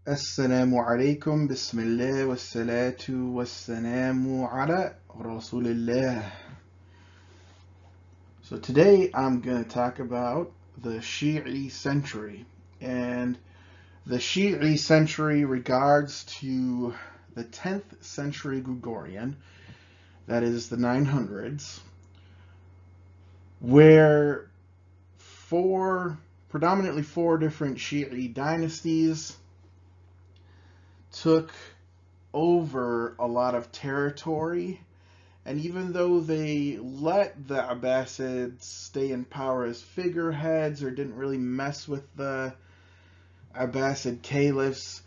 Assalamu alaikum, bismillah, wassalatu wassalamu ala rasulillah. So today I'm going to talk about the Shi'i century. And the Shi'i century regards to the 10th century Gregorian, that is the 900s, where predominantly four different Shi'i dynasties took over a lot of territory, and even though they let the Abbasids stay in power as figureheads or didn't really mess with the Abbasid caliphs,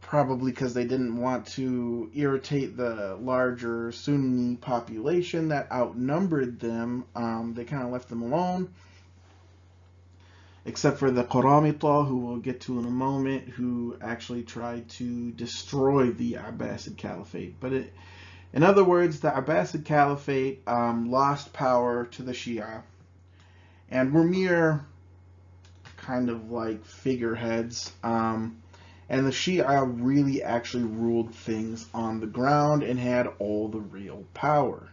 probably because they didn't want to irritate the larger Sunni population that outnumbered them, they kind of left them alone. Except for the Qaramita, who we'll get to in a moment, who actually tried to destroy the Abbasid Caliphate. In other words, the Abbasid Caliphate lost power to the Shia and were mere kind of like figureheads. And the Shia really actually ruled things on the ground and had all the real power.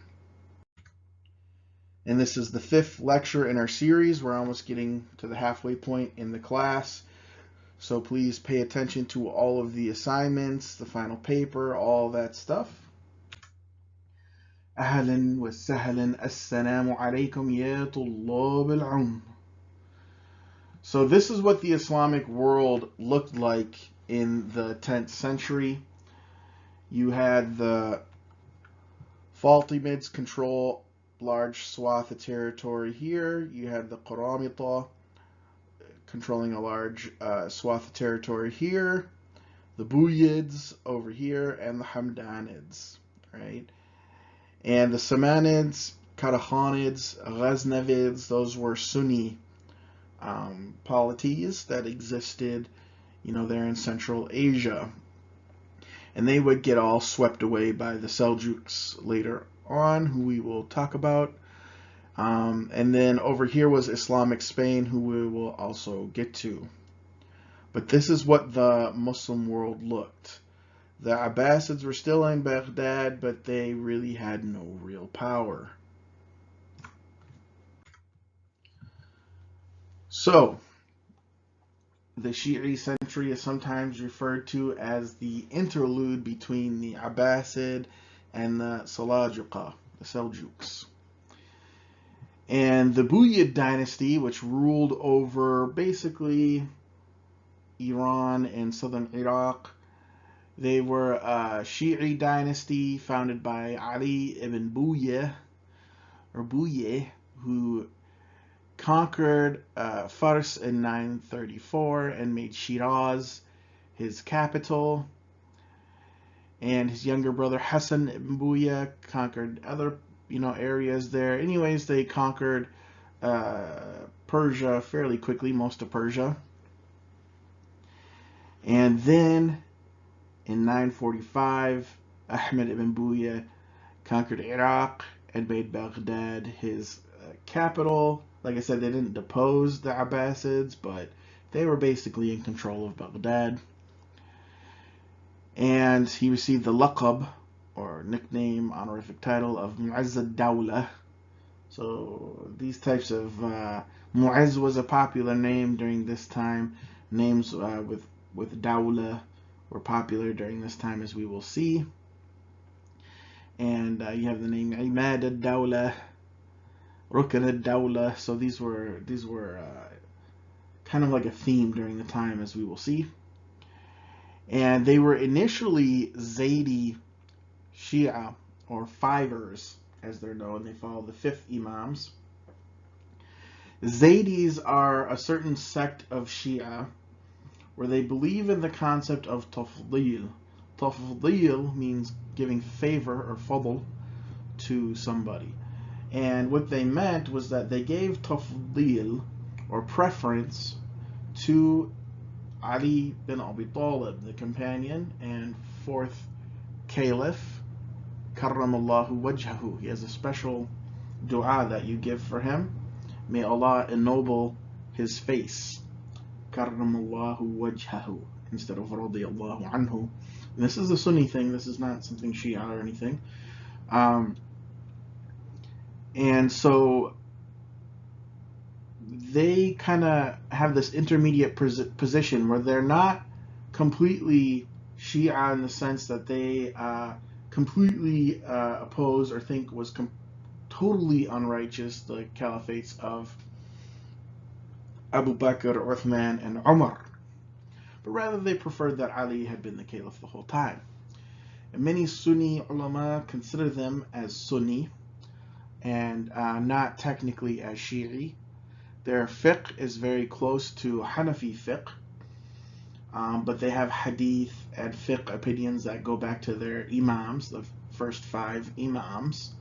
And this is the 5th lecture in our series. We're almost getting to the halfway point in the class. So please pay attention to all of the assignments, the final paper, all that stuff. أهلا وسهلا السلام عليكم يا طلاب العلم. So this is what the Islamic world looked like in the 10th century. You had the Fatimids control large swath of territory here. You had the Qaramita controlling a large swath of territory here. The Buyids over here, and the Hamdanids, right? And the Samanids, Karakhanids, Ghaznavids, those were Sunni polities that existed, there in Central Asia. And they would get all swept away by the Seljuks later on, who we will talk about. And then over here was Islamic Spain, who we will also get to. But this is what the Muslim world looked. The Abbasids were still in Baghdad, but they really had no real power. So, the Shi'i century is sometimes referred to as the interlude between the Abbasid and the Seljuqa, the Seljuks. And the Buyid dynasty, which ruled over basically Iran and southern Iraq, they were a Shi'i dynasty founded by Ali ibn Buyeh, who conquered Fars in 934 and made Shiraz his capital. And his younger brother Hassan ibn Buyeh conquered other areas there. Anyways, they conquered Persia fairly quickly, most of Persia. And then in 945, Ahmed ibn Buyeh conquered Iraq and made Baghdad his capital. Like I said, they didn't depose the Abbasids, but they were basically in control of Baghdad. And he received the laqab, or nickname, honorific title of Mu'azz al-dawla. So these types of Mu'azz was a popular name during this time. Names with dawla were popular during this time, as we will see. And you have the name Imad al-dawla, Rukn al-dawla. So these were kind of like a theme during the time, as we will see. And they were initially Zaydi Shia, or Fivers, as they're known. They follow the 5th Imams. Zaydis are a certain sect of Shia where they believe in the concept of tafdeel. Tafdeel means giving favor or fadl to somebody. And what they meant was that they gave tafdeel, or preference, to Ali bin Abi Talib, the companion and 4th caliph, karramallahu wajhahu. He has a special dua that you give for him. May Allah ennoble his face. karramallahu wajhahu instead of radiyallahu anhu. And this is a Sunni thing. This is not something Shia or anything. And so they kind of have this intermediate position where they're not completely Shia in the sense that they completely oppose or think was totally unrighteous the caliphates of Abu Bakr, Uthman, and Umar, but rather they preferred that Ali had been the caliph the whole time. And many Sunni ulama consider them as Sunni and not technically as Shi'i. Their fiqh is very close to Hanafi fiqh, but they have hadith and fiqh opinions that go back to their imams, the first 5 imams.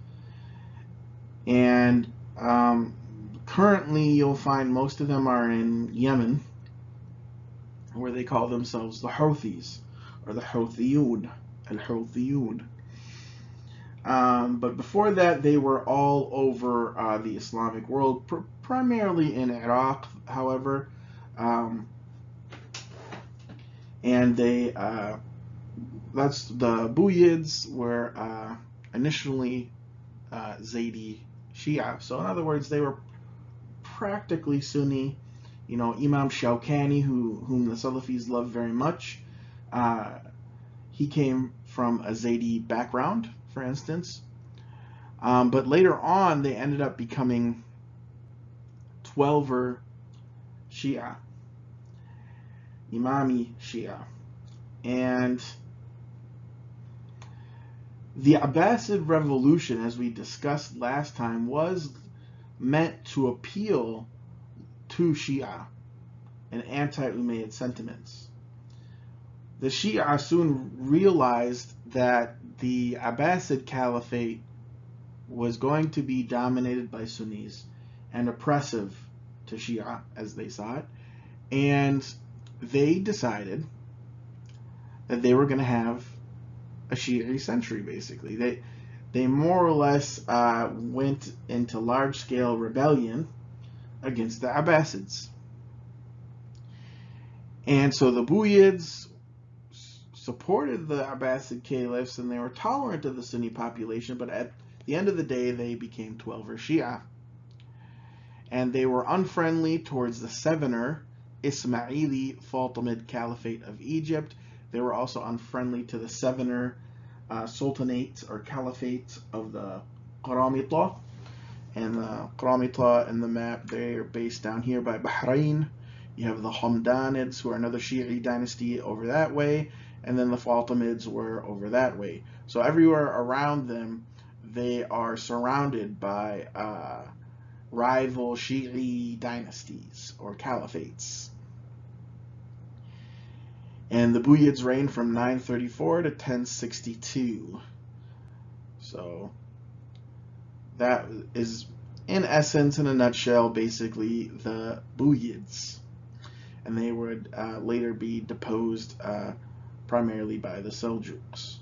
And currently you'll find most of them are in Yemen, where they call themselves the Houthis, or the Houthiyun, al-Houthiyun. But before that, they were all over the Islamic world, primarily in Iraq, however. And they, that's the Buyids were initially Zaydi Shia. So in other words, they were practically Sunni. You know, Imam Shawkani, whom the Salafis love very much, he came from a Zaydi background, for instance. But later on, they ended up becoming 12er Shia, Imami Shia. And the Abbasid revolution, as we discussed last time, was meant to appeal to Shia and anti-Umayyad sentiments. The Shia soon realized that the Abbasid Caliphate was going to be dominated by Sunnis and oppressive to Shia, as they saw it, and they decided that they were going to have a Shi'i century, basically. They more or less went into large-scale rebellion against the Abbasids. And so the Buyids supported the Abbasid caliphs, and they were tolerant of the Sunni population, but at the end of the day, they became 12er Shia. And they were unfriendly towards the 7er Ismaili Fatimid Caliphate of Egypt. They were also unfriendly to the 7er Sultanate or Caliphate of the Qaramita. And the Qaramita in the map, they're based down here by Bahrain. You have the Hamdanids, who are another Shi'i dynasty over that way, and then the Fatimids were over that way. So everywhere around them, they are surrounded by rival Shi'i dynasties or caliphates. And the Buyids reigned from 934 to 1062. So that is, in essence, in a nutshell, basically the Buyids. And they would later be deposed primarily by the Seljuks.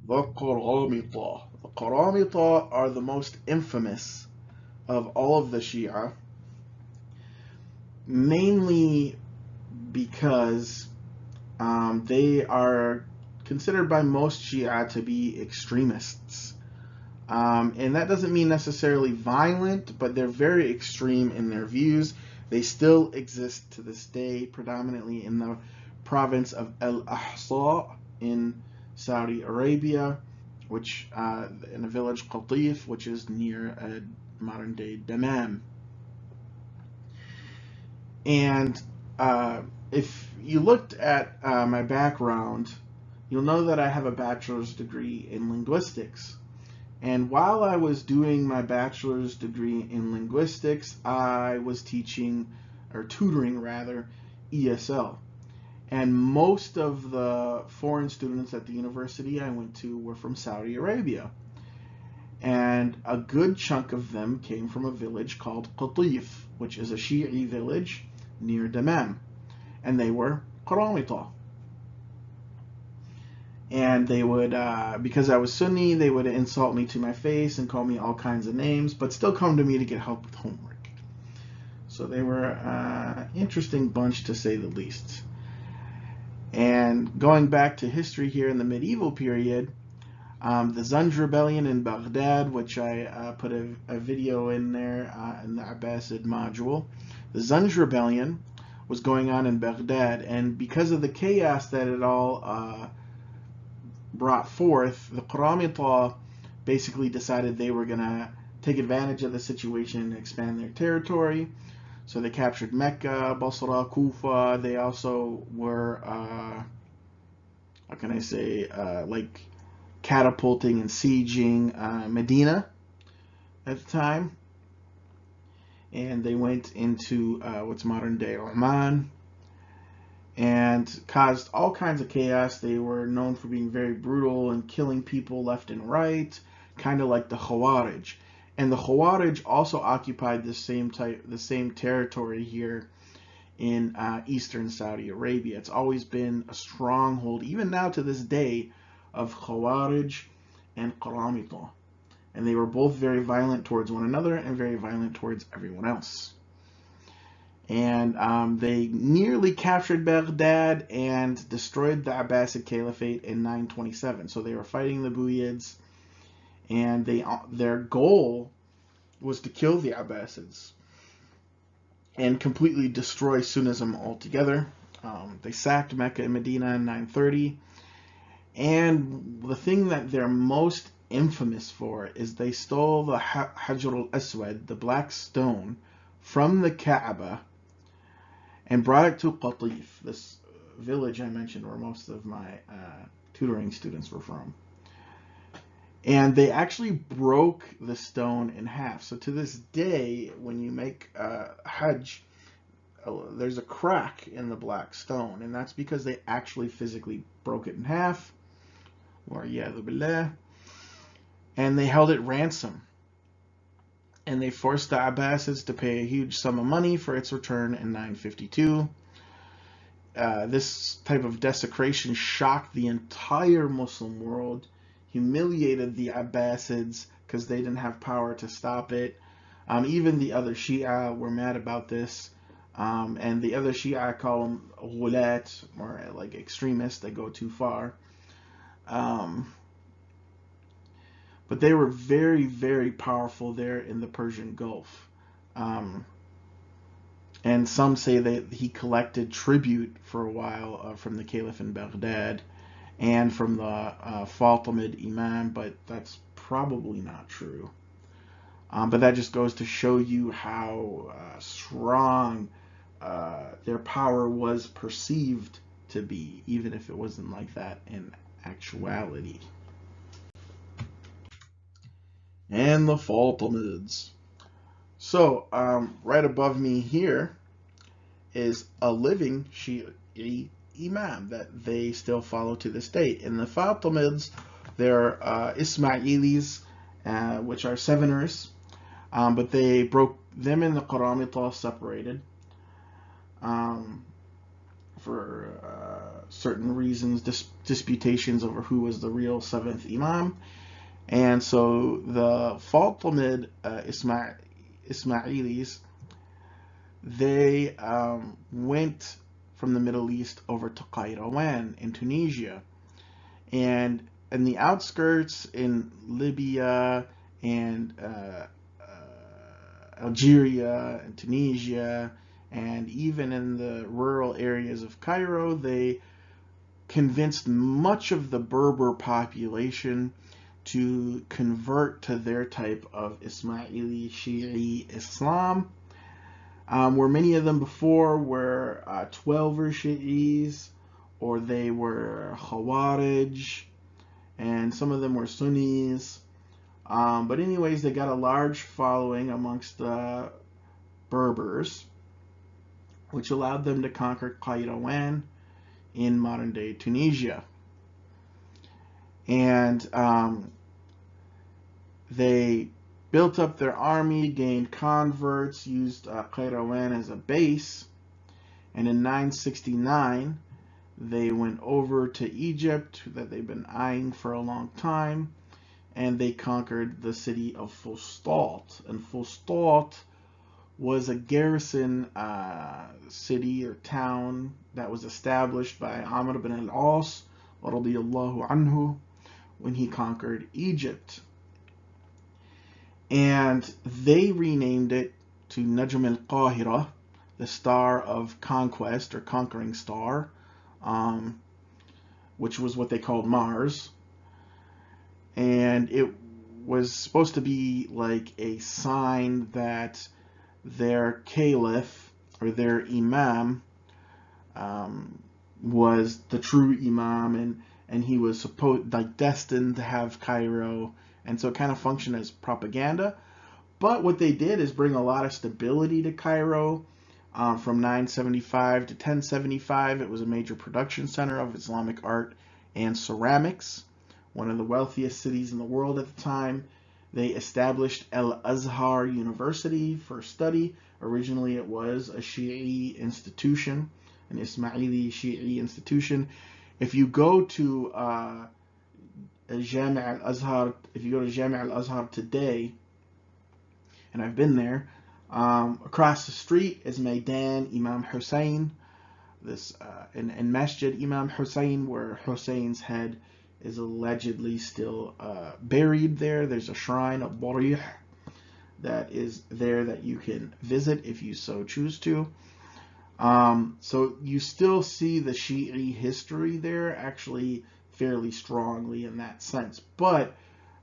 The Qaramita. The Qaramita are the most infamous of all of the Shia, mainly because they are considered by most Shia to be extremists. And that doesn't mean necessarily violent, but they're very extreme in their views. They still exist to this day, predominantly in the province of al-Ahsa in Saudi Arabia, which in a village Qatif, which is near modern-day Dammam. And if you looked at my background, you'll know that I have a bachelor's degree in linguistics. And while I was doing my bachelor's degree in linguistics, I was teaching, or tutoring rather, ESL. And most of the foreign students at the university I went to were from Saudi Arabia. And a good chunk of them came from a village called Qatif, which is a Shi'i village near Dammam. And they were Qaramita. And they would, because I was Sunni, they would insult me to my face and call me all kinds of names, but still come to me to get help with homework. So they were an interesting bunch, to say the least. And going back to history here in the medieval period, the Zunj rebellion in Baghdad, which I put a video in there in the Abbasid module. The Zunj rebellion was going on in Baghdad, and because of the chaos that it all brought forth, the Qaramita basically decided they were going to take advantage of the situation and expand their territory. So they captured Mecca, Basra, Kufa. They also were, how can I say, like catapulting and sieging Medina at the time. And they went into what's modern day Oman and caused all kinds of chaos. They were known for being very brutal and killing people left and right, kind of like the Khawarij. And the Khawarij also occupied the same territory here in eastern Saudi Arabia. It's always been a stronghold, even now to this day, of Khawarij and Qaramita. And they were both very violent towards one another and very violent towards everyone else. And they nearly captured Baghdad and destroyed the Abbasid Caliphate in 927. So they were fighting the Buyids, and their goal was to kill the Abbasids and completely destroy Sunnism altogether. They sacked Mecca and Medina in 930. And the thing that they're most infamous for is they stole the Hajar al-Aswad, the black stone, from the Kaaba and brought it to Qatif, this village I mentioned where most of my tutoring students were from. And they actually broke the stone in half. So to this day, when you make Hajj, there's a crack in the black stone, and that's because they actually physically broke it in half. Or yadu billah. And they held it ransom. And they forced the Abbasids to pay a huge sum of money for its return in 952. This type of desecration shocked the entire Muslim world, humiliated the Abbasids because they didn't have power to stop it. Even the other Shi'a were mad about this. And the other Shi'a, I call them ghulat, or like extremists. They go too far. But they were very, very powerful there in the Persian Gulf. And some say that he collected tribute for a while from the Caliph in Baghdad and from the Fatimid Imam, but that's probably not true. But that just goes to show you how strong their power was perceived to be, even if it wasn't like that in actuality. And the Fatimids. So, right above me here is a living Shi'i Imam that they still follow to this day. In the Fatimids, they're Ismailis, which are Seveners, but they broke them and the Qaramita separated for certain reasons, disputations over who was the real seventh Imam. And so the Fatimid Ismailis, they went from the Middle East over to Qayrawan in Tunisia. And in the outskirts in Libya and Algeria and Tunisia, and even in the rural areas of Cairo, they convinced much of the Berber population to convert to their type of Ismaili Shi'i Islam, where many of them before were 12er Shi'is, or they were Khawarij, and some of them were Sunnis. But anyways, they got a large following amongst the Berbers, which allowed them to conquer Qayrawan in modern-day Tunisia. And they built up their army, gained converts, used Qayrawan as a base, and in 969 they went over to Egypt that they've been eyeing for a long time, and they conquered the city of Fustat. And Fustat was a garrison city or town that was established by Amr ibn al-As radiyallahu anhu when he conquered Egypt. And they renamed it to Najm al-Qahira, the star of conquest or conquering star, which was what they called Mars. And it was supposed to be like a sign that their caliph or their imam was the true imam, and he was destined to have Cairo, and so it kind of functioned as propaganda. But what they did is bring a lot of stability to Cairo. From 975 to 1075, it was a major production center of Islamic art and ceramics, one of the wealthiest cities in the world at the time. They established Al-Azhar University for study. Originally, it was a Shi'i institution, an Ismaili Shi'i institution. If you go to Jami' al-Azhar, if you go to Jami' al-Azhar today, and I've been there, across the street is Maidan Imam Hussein, this in Masjid Imam Hussein, where Hussein's head is allegedly still buried there. There's a shrine, a Barih, that is there that you can visit if you so choose to. So you still see the Shi'i history there actually fairly strongly in that sense. But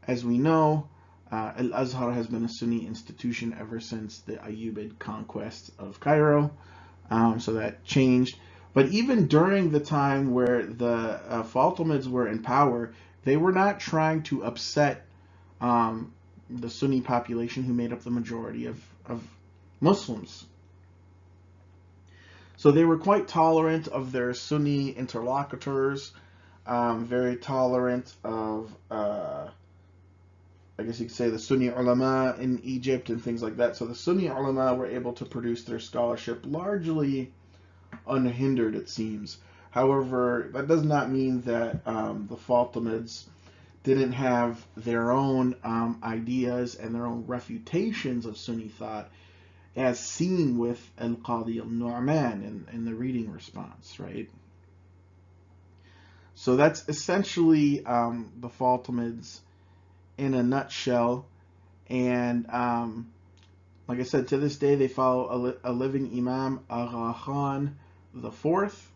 as we know, Al-Azhar has been a Sunni institution ever since the Ayyubid conquest of Cairo. So that changed. But even during the time where the Fatimids were in power, they were not trying to upset the Sunni population, who made up the majority of Muslims. So they were quite tolerant of their Sunni interlocutors, very tolerant of, I guess you could say, the Sunni ulama in Egypt and things like that. So the Sunni ulama were able to produce their scholarship largely unhindered, it seems. However, that does not mean that the Fatimids didn't have their own ideas and their own refutations of Sunni thought, as seen with al-Qadi al-Numan in the reading response, right? So that's essentially the Fatimids in a nutshell. And like I said, to this day they follow a living Imam, Agha Khan IV,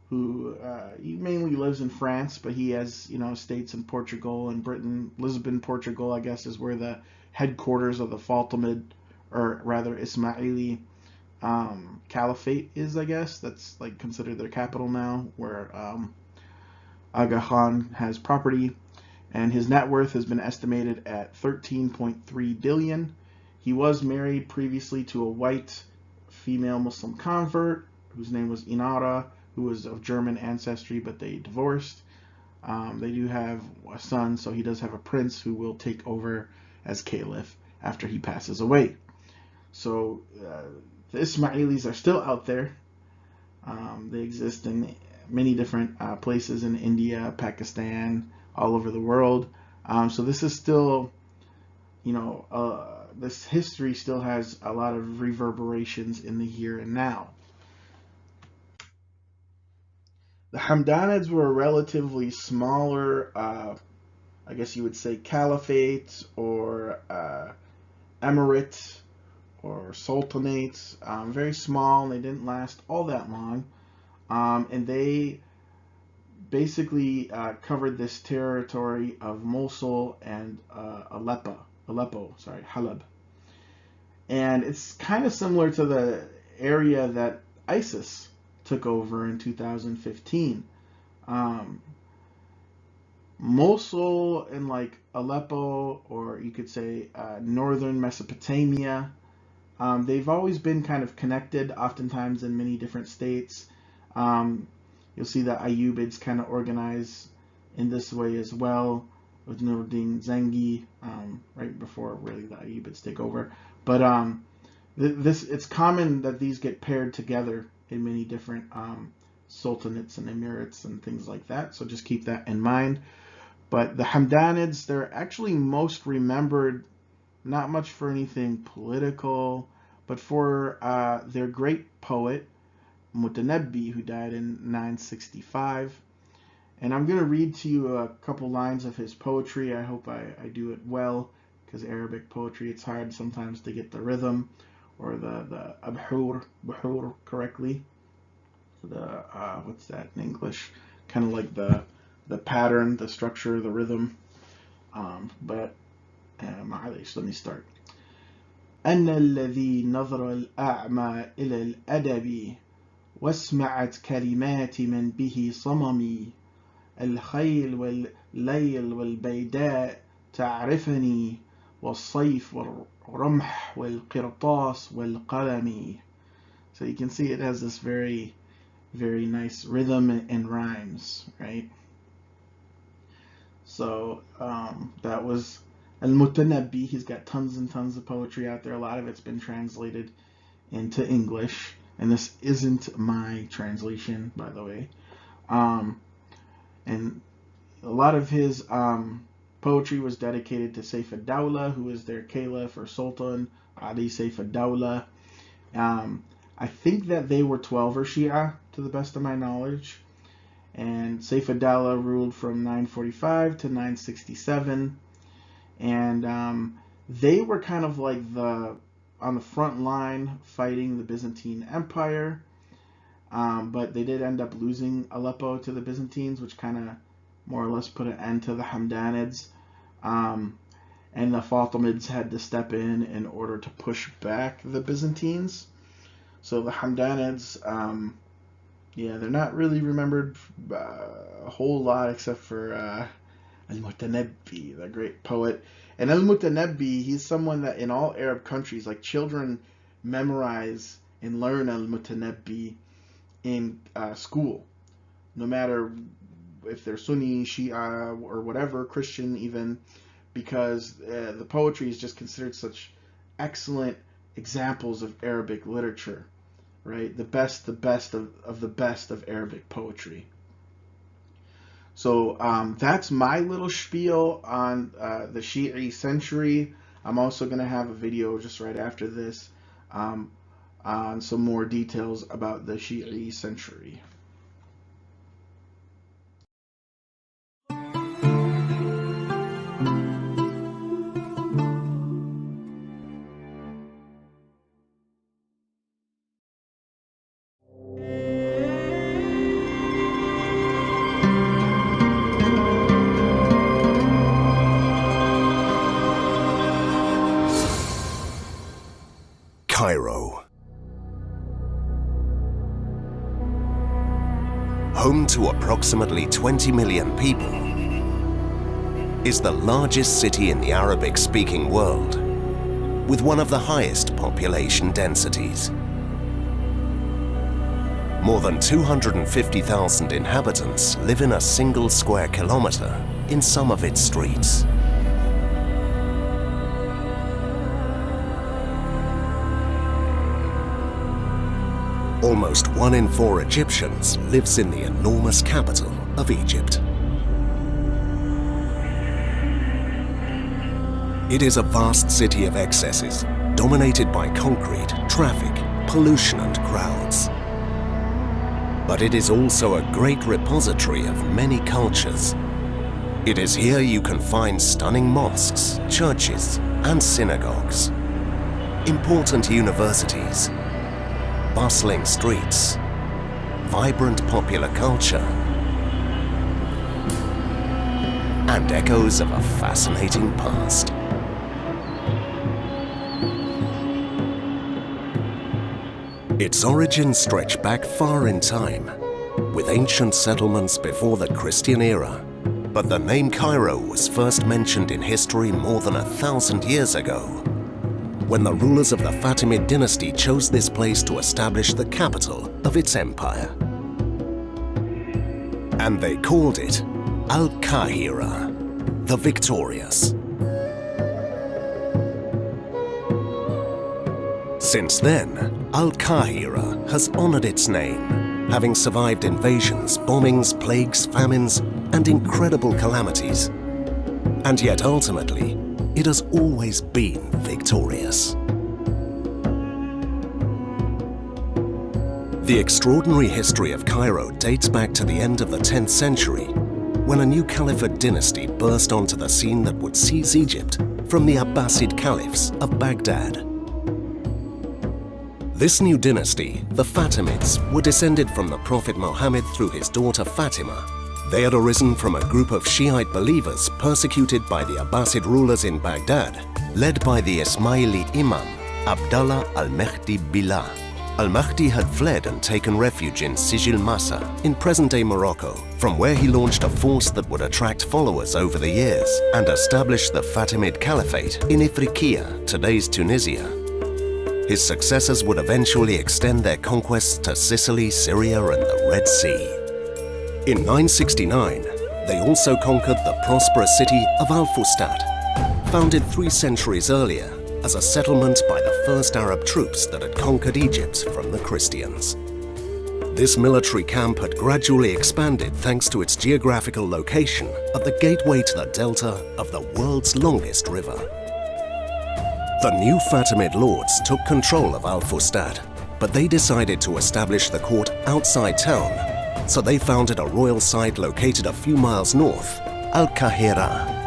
who he mainly lives in France, but he has, estates in Portugal and Britain. Lisbon, Portugal, I guess, is where the headquarters of the Fatimid, or rather Ismaili Caliphate is, I guess. That's like considered their capital now, where Aga Khan has property, and his net worth has been estimated at 13.3 billion. He was married previously to a white female Muslim convert whose name was Inara, who was of German ancestry, but they divorced. They do have a son, so he does have a prince who will take over as caliph after he passes away. So the Ismailis are still out there. They exist in many different places in India, Pakistan, all over the world. So this is still, this history still has a lot of reverberations in the here and now. The Hamdanids were a relatively smaller, I guess you would say, caliphate or emirate or sultanate, very small, and they didn't last all that long. And they basically covered this territory of Mosul and Halab. And it's kind of similar to the area that ISIS took over in 2015. Mosul and like Aleppo, or you could say northern Mesopotamia, they've always been kind of connected, oftentimes in many different states. You'll see that Ayyubids kind of organize in this way as well, with Nuruddin Zengi, right before really the Ayyubids take over. But it's common that these get paired together in many different sultanates and emirates and things like that. So just keep that in mind. But the Hamdanids, they're actually most remembered not much for anything political, but for their great poet, al-Mutanabbi, who died in 965. And I'm going to read to you a couple lines of his poetry. I hope I do it well, because Arabic poetry, it's hard sometimes to get the rhythm or the buhur correctly. The what's that in English? Kind of like the pattern, the structure, the rhythm. But معلش, let me start. أن الذي نظر الأعمى إلى الأدب واسمعت كلمات من به صممي الخيل والليل والبيداء تعرفني والصيف والرمح والقرطاس والقلم. So you can see it has this very, very nice rhythm and rhymes, right? So that was al-Mutanabbi. He's got tons and tons of poetry out there. A lot of it's been translated into English, and this isn't my translation, by the way. And a lot of his poetry was dedicated to Saif al-Dawla, who is their caliph or sultan, Ali Saif al-Dawla. I think that they were 12er Shi'a, to the best of my knowledge. And Saif al-Dawla ruled from 945 to 967. And they were kind of like on the front line fighting the Byzantine Empire. But they did end up losing Aleppo to the Byzantines, which kind of more or less put an end to the Hamdanids. And the Fatimids had to step in order to push back the Byzantines. So the Hamdanids, they're not really remembered a whole lot except for al-Mutanabbi, the great poet. And al-Mutanabbi, he's someone that in all Arab countries, like children memorize and learn al-Mutanabbi in school, no matter if they're Sunni, Shi'a, or whatever, Christian even, because the poetry is just considered such excellent examples of Arabic literature, right? The best of the best of Arabic poetry. So that's my little spiel on the Shi'i century. I'm also going to have a video just right after this on some more details about the Shi'i century. Cairo. Home to approximately 20 million people, is the largest city in the Arabic-speaking world, with one of the highest population densities. More than 250,000 inhabitants live in a single square kilometer in some of its streets. Almost 1 in 4 Egyptians lives in the enormous capital of Egypt. It is a vast city of excesses, dominated by concrete, traffic, pollution and crowds. But it is also a great repository of many cultures. It is here you can find stunning mosques, churches and synagogues, important universities, bustling streets, vibrant popular culture, and echoes of a fascinating past. Its origins stretch back far in time, with ancient settlements before the Christian era, but the name Cairo was first mentioned in history more than 1,000 years ago, when the rulers of the Fatimid dynasty chose this place to establish the capital of its empire. And they called it Al-Qahira, the victorious. Since then, Al-Qahira has honored its name, having survived invasions, bombings, plagues, famines, and incredible calamities. And yet ultimately, it has always been victorious. The extraordinary history of Cairo dates back to the end of the 10th century, when a new caliphate dynasty burst onto the scene that would seize Egypt from the Abbasid caliphs of Baghdad. This new dynasty, the Fatimids, were descended from the Prophet Muhammad through his daughter Fatima. They had arisen from a group of Shiite believers persecuted by the Abbasid rulers in Baghdad, led by the Ismaili Imam, Abdallah al-Mahdi Billah. Al-Mahdi had fled and taken refuge in Sijil Massa, in present-day Morocco, from where he launched a force that would attract followers over the years and establish the Fatimid Caliphate in Ifriqiya, today's Tunisia. His successors would eventually extend their conquests to Sicily, Syria, and the Red Sea. In 969, they also conquered the prosperous city of Al-Fustat, founded 3 centuries earlier as a settlement by the first Arab troops that had conquered Egypt from the Christians. This military camp had gradually expanded thanks to its geographical location at the gateway to the delta of the world's longest river. The new Fatimid lords took control of Al-Fustat, but they decided to establish the court outside town, so they founded a royal site located a few miles north, Al-Qahira.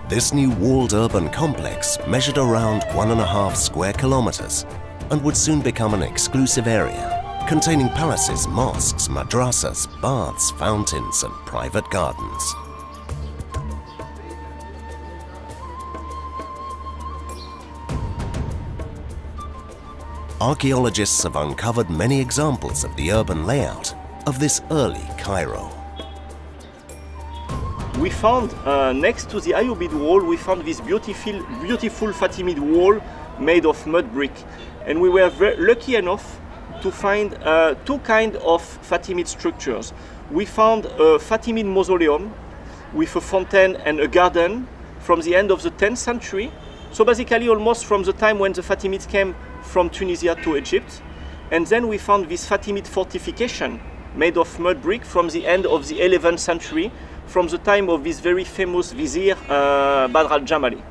This new walled urban complex measured around 1.5 square kilometers and would soon become an exclusive area containing palaces, mosques, madrasas, baths, fountains, and private gardens. Archaeologists have uncovered many examples of the urban layout of this early Cairo. We found next to the Ayyubid wall, we found this beautiful Fatimid wall made of mud brick, and we were lucky enough to find 2 kinds of Fatimid structures. We found a Fatimid mausoleum with a fountain and a garden from the end of the 10th century, so basically almost from the time when the Fatimids came from Tunisia to Egypt. And then we found this Fatimid fortification made of mud brick from the end of the 11th century, from the time of this very famous vizier Badr al-Jamali.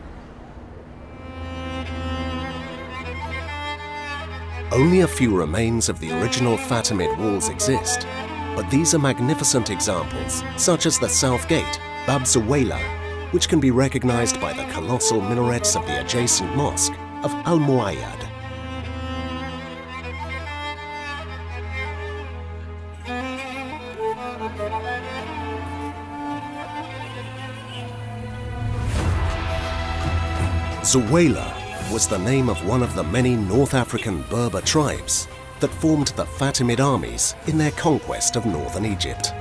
Only a few remains of the original Fatimid walls exist, but these are magnificent examples, such as the South Gate, Bab Zuwayla, which can be recognized by the colossal minarets of the adjacent mosque of Al-Muayyad. Zuwayla was the name of one of the many North African Berber tribes that formed the Fatimid armies in their conquest of northern Egypt.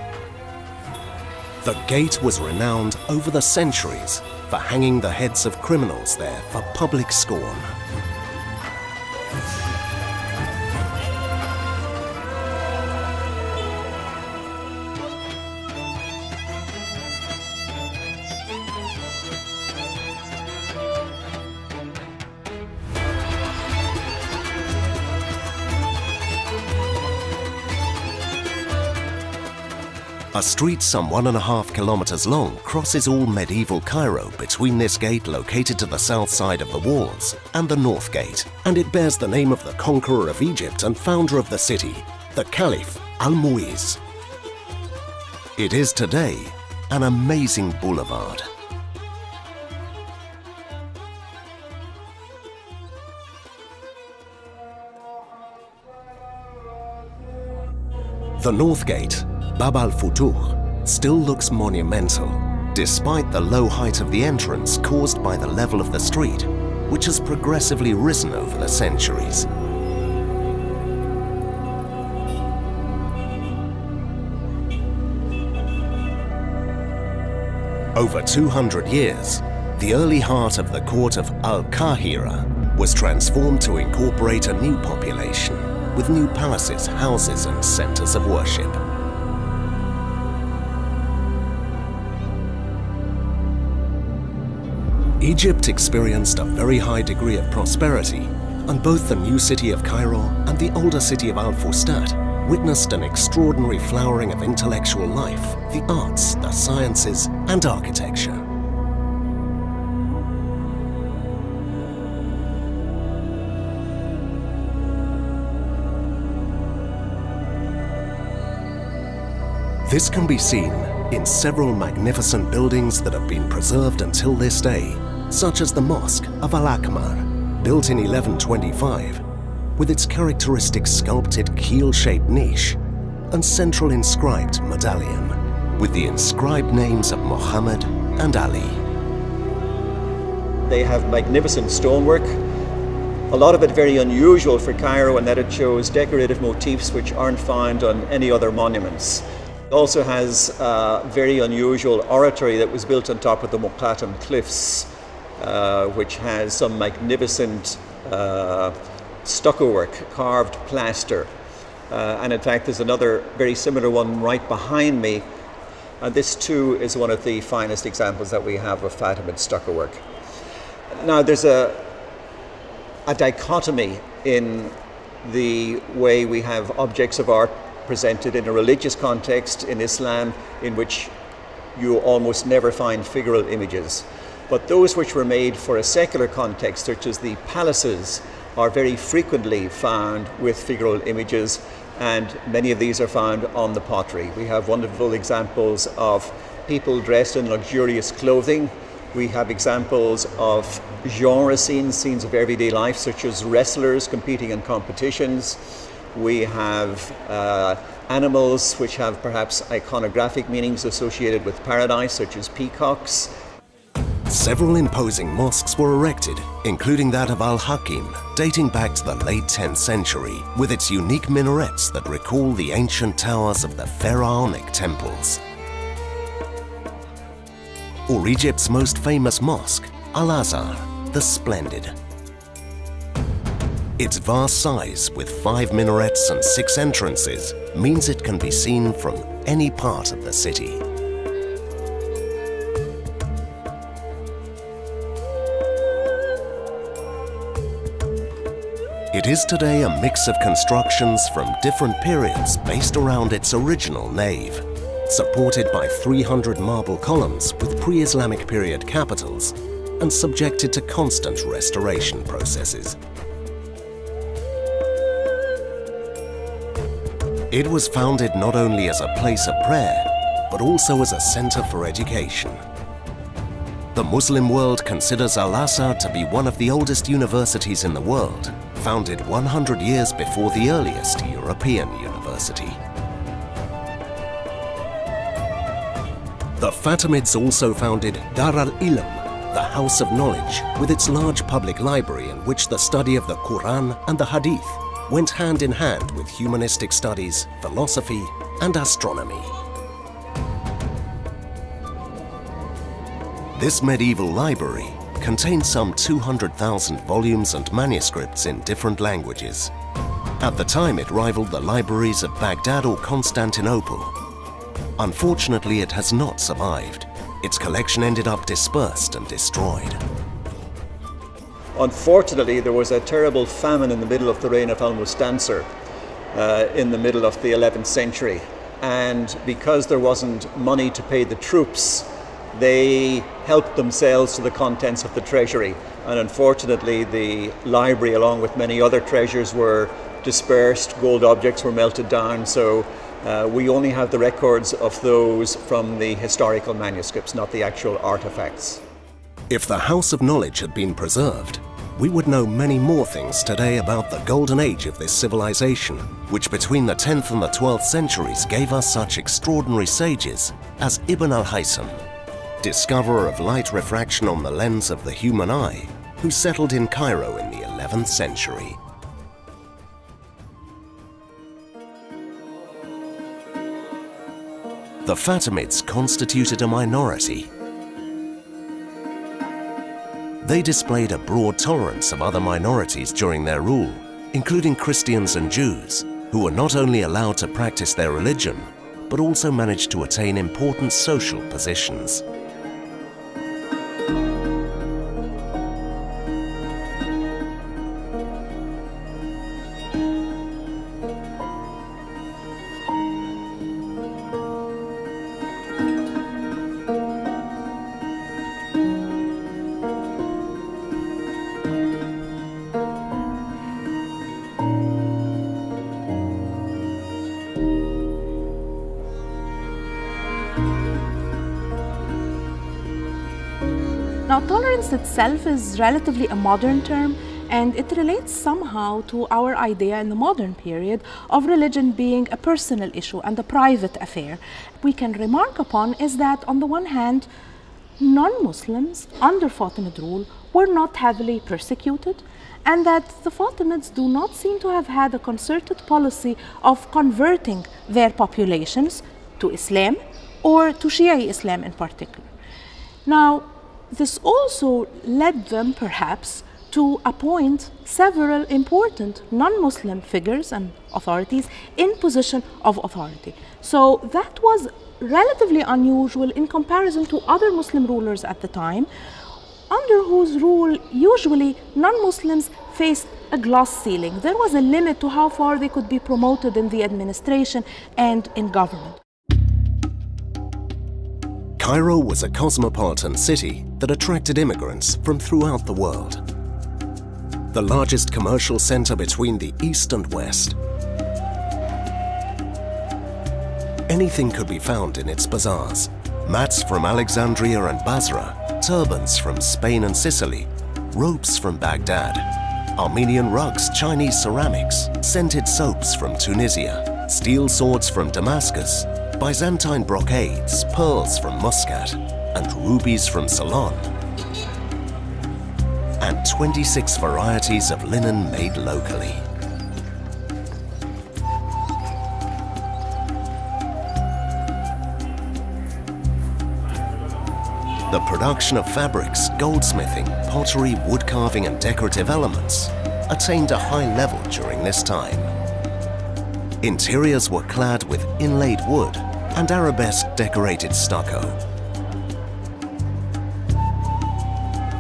The gate was renowned over the centuries for hanging the heads of criminals there for public scorn. A street some 1.5 kilometers long crosses all medieval Cairo between this gate located to the south side of the walls and the north gate, and it bears the name of the conqueror of Egypt and founder of the city, the Caliph Al-Muiz. It is today an amazing boulevard. The north gate, Bab al-Futuh, still looks monumental, despite the low height of the entrance caused by the level of the street, which has progressively risen over the centuries. Over 200 years, the early heart of the court of Al-Qahira was transformed to incorporate a new population, with new palaces, houses, and centers of worship. Egypt experienced a very high degree of prosperity, and both the new city of Cairo and the older city of Al-Fustat witnessed an extraordinary flowering of intellectual life, the arts, the sciences, and architecture. This can be seen in several magnificent buildings that have been preserved until this day, such as the Mosque of Al-Akmar, built in 1125, with its characteristic sculpted keel-shaped niche and central inscribed medallion, with the inscribed names of Muhammad and Ali. They have magnificent stonework, a lot of it very unusual for Cairo in that it shows decorative motifs which aren't found on any other monuments. It also has a very unusual oratory that was built on top of the Muqattam cliffs, which has some magnificent stucco work, carved plaster. And in fact, there's another very similar one right behind me. And this too is one of the finest examples that we have of Fatimid stucco work. Now, there's a dichotomy in the way we have objects of art presented in a religious context in Islam, in which you almost never find figural images. But those which were made for a secular context, such as the palaces, are very frequently found with figural images, and many of these are found on the pottery. We have wonderful examples of people dressed in luxurious clothing. We have examples of genre scenes, scenes of everyday life, such as wrestlers competing in competitions. We have animals which have perhaps iconographic meanings associated with paradise, such as peacocks. Several imposing mosques were erected, including that of Al-Hakim, dating back to the late 10th century, with its unique minarets that recall the ancient towers of the pharaonic temples. Or Egypt's most famous mosque, Al-Azhar, the Splendid. Its vast size, with 5 minarets and 6 entrances, means it can be seen from any part of the city. It is today a mix of constructions from different periods based around its original nave, supported by 300 marble columns with pre-Islamic period capitals and subjected to constant restoration processes. It was founded not only as a place of prayer, but also as a center for education. The Muslim world considers Al-Azhar to be one of the oldest universities in the world, founded 100 years before the earliest European university. The Fatimids also founded Dar al-Ilm, the House of Knowledge, with its large public library in which the study of the Quran and the Hadith went hand in hand with humanistic studies, philosophy, and astronomy. This medieval library contained some 200,000 volumes and manuscripts in different languages. At the time, it rivaled the libraries of Baghdad or Constantinople. Unfortunately, it has not survived. Its collection ended up dispersed and destroyed. Unfortunately, there was a terrible famine in the middle of the reign of al-Mustansir in the middle of the 11th century. And because there wasn't money to pay the troops, they helped themselves to the contents of the treasury. And unfortunately, the library, along with many other treasures, were dispersed. Gold objects were melted down. So we only have the records of those from the historical manuscripts, not the actual artifacts. If the House of Knowledge had been preserved, we would know many more things today about the golden age of this civilization, which between the 10th and the 12th centuries gave us such extraordinary sages as Ibn al-Haytham, discoverer of light refraction on the lens of the human eye, who settled in Cairo in the 11th century. The Fatimids constituted a minority. They displayed a broad tolerance of other minorities during their rule, including Christians and Jews, who were not only allowed to practice their religion, but also managed to attain important social positions. Now, tolerance itself is relatively a modern term, and it relates somehow to our idea in the modern period of religion being a personal issue and a private affair. We can remark upon is that, on the one hand, non-Muslims under Fatimid rule were not heavily persecuted, and that the Fatimids do not seem to have had a concerted policy of converting their populations to Islam or to Shi'i Islam in particular. Now, this also led them perhaps to appoint several important non-Muslim figures and authorities in position of authority. So that was relatively unusual in comparison to other Muslim rulers at the time, under whose rule usually non-Muslims faced a glass ceiling. There was a limit to how far they could be promoted in the administration and in government. Cairo was a cosmopolitan city that attracted immigrants from throughout the world. The largest commercial center between the East and West. Anything could be found in its bazaars. Mats from Alexandria and Basra, turbans from Spain and Sicily, ropes from Baghdad, Armenian rugs, Chinese ceramics, scented soaps from Tunisia, steel swords from Damascus, Byzantine brocades, pearls from Muscat, and rubies from Ceylon, and 26 varieties of linen made locally. The production of fabrics, goldsmithing, pottery, wood carving, and decorative elements attained a high level during this time. Interiors were clad with inlaid wood and arabesque decorated stucco.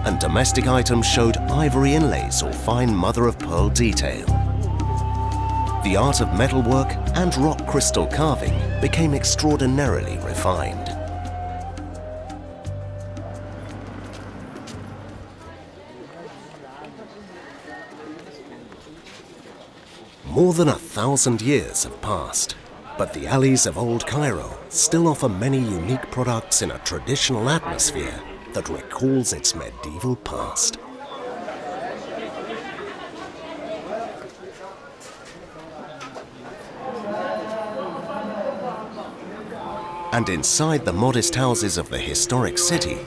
And domestic items showed ivory inlays or fine mother-of-pearl detail. The art of metalwork and rock crystal carving became extraordinarily refined. More than 1,000 years have passed, but the alleys of old Cairo still offer many unique products in a traditional atmosphere that recalls its medieval past. And inside the modest houses of the historic city,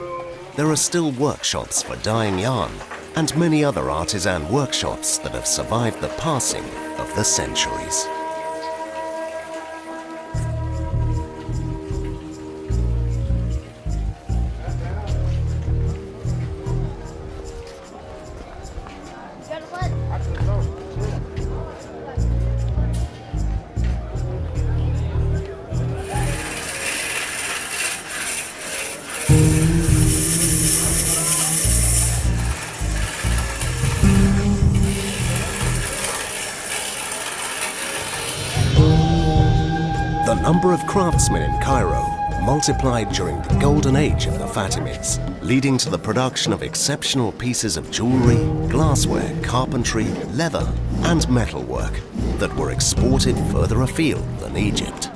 there are still workshops for dyeing yarn and many other artisan workshops that have survived the passing of the centuries. The number of craftsmen in Cairo multiplied during the golden age of the Fatimids, leading to the production of exceptional pieces of jewelry, glassware, carpentry, leather, and metalwork that were exported further afield than Egypt.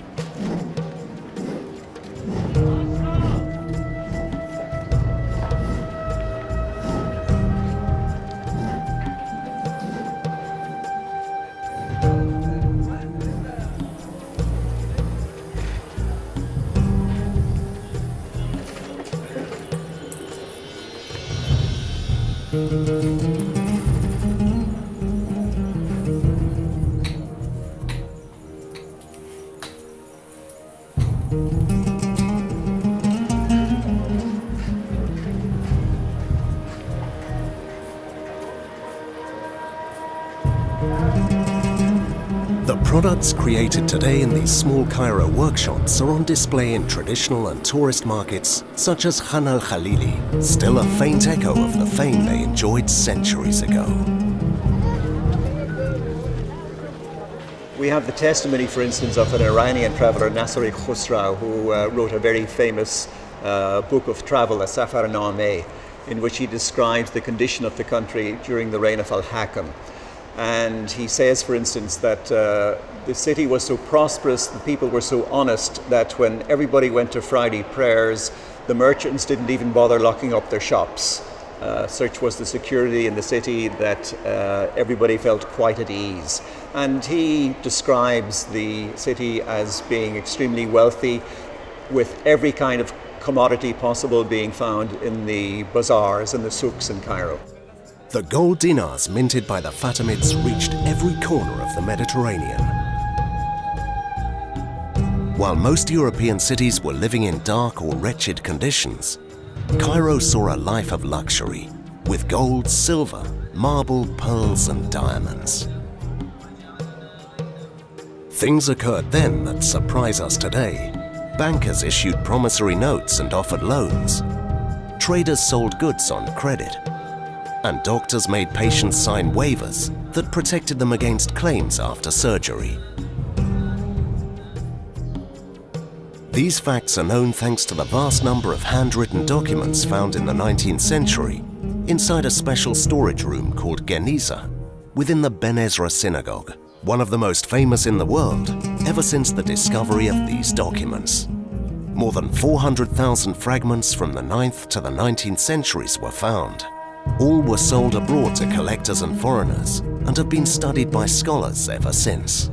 The products created today in these small Cairo workshops are on display in traditional and tourist markets such as Khan al-Khalili, still a faint echo of the fame they enjoyed centuries ago. We have the testimony, for instance, of an Iranian traveller, Nasiri Khusrau, who wrote a very famous book of travel, a Safarnameh, in which he describes the condition of the country during the reign of al-Hakam. And he says, for instance, that the city was so prosperous, the people were so honest, that when everybody went to Friday prayers, The merchants didn't even bother locking up their shops. Such was the security in the city that everybody felt quite at ease. And he describes the city as being extremely wealthy, with every kind of commodity possible being found in the bazaars and the souks in Cairo. The gold dinars minted by the Fatimids reached every corner of the Mediterranean. While most European cities were living in dark or wretched conditions, Cairo saw a life of luxury, with gold, silver, marble, pearls and diamonds. Things occurred then that surprise us today. Bankers issued promissory notes and offered loans. Traders sold goods on credit. And doctors made patients sign waivers that protected them against claims after surgery. These facts are known thanks to the vast number of handwritten documents found in the 19th century inside a special storage room called Geniza within the Ben Ezra synagogue, one of the most famous in the world ever since the discovery of these documents. More than 400,000 fragments from the 9th to the 19th centuries were found. All were sold abroad to collectors and foreigners and have been studied by scholars ever since.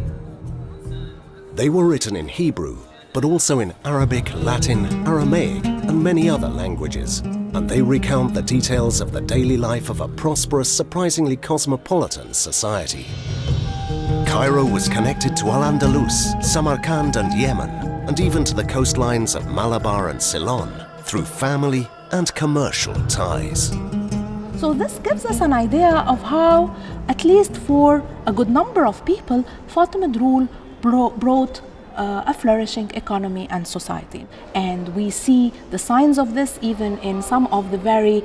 They were written in Hebrew, but also in Arabic, Latin, Aramaic, and many other languages, and they recount the details of the daily life of a prosperous, surprisingly cosmopolitan society. Cairo was connected to Al-Andalus, Samarkand and Yemen, and even to the coastlines of Malabar and Ceylon through family and commercial ties. So this gives us an idea of how, at least for a good number of people, Fatimid rule brought a flourishing economy and society. And we see the signs of this even in some of the very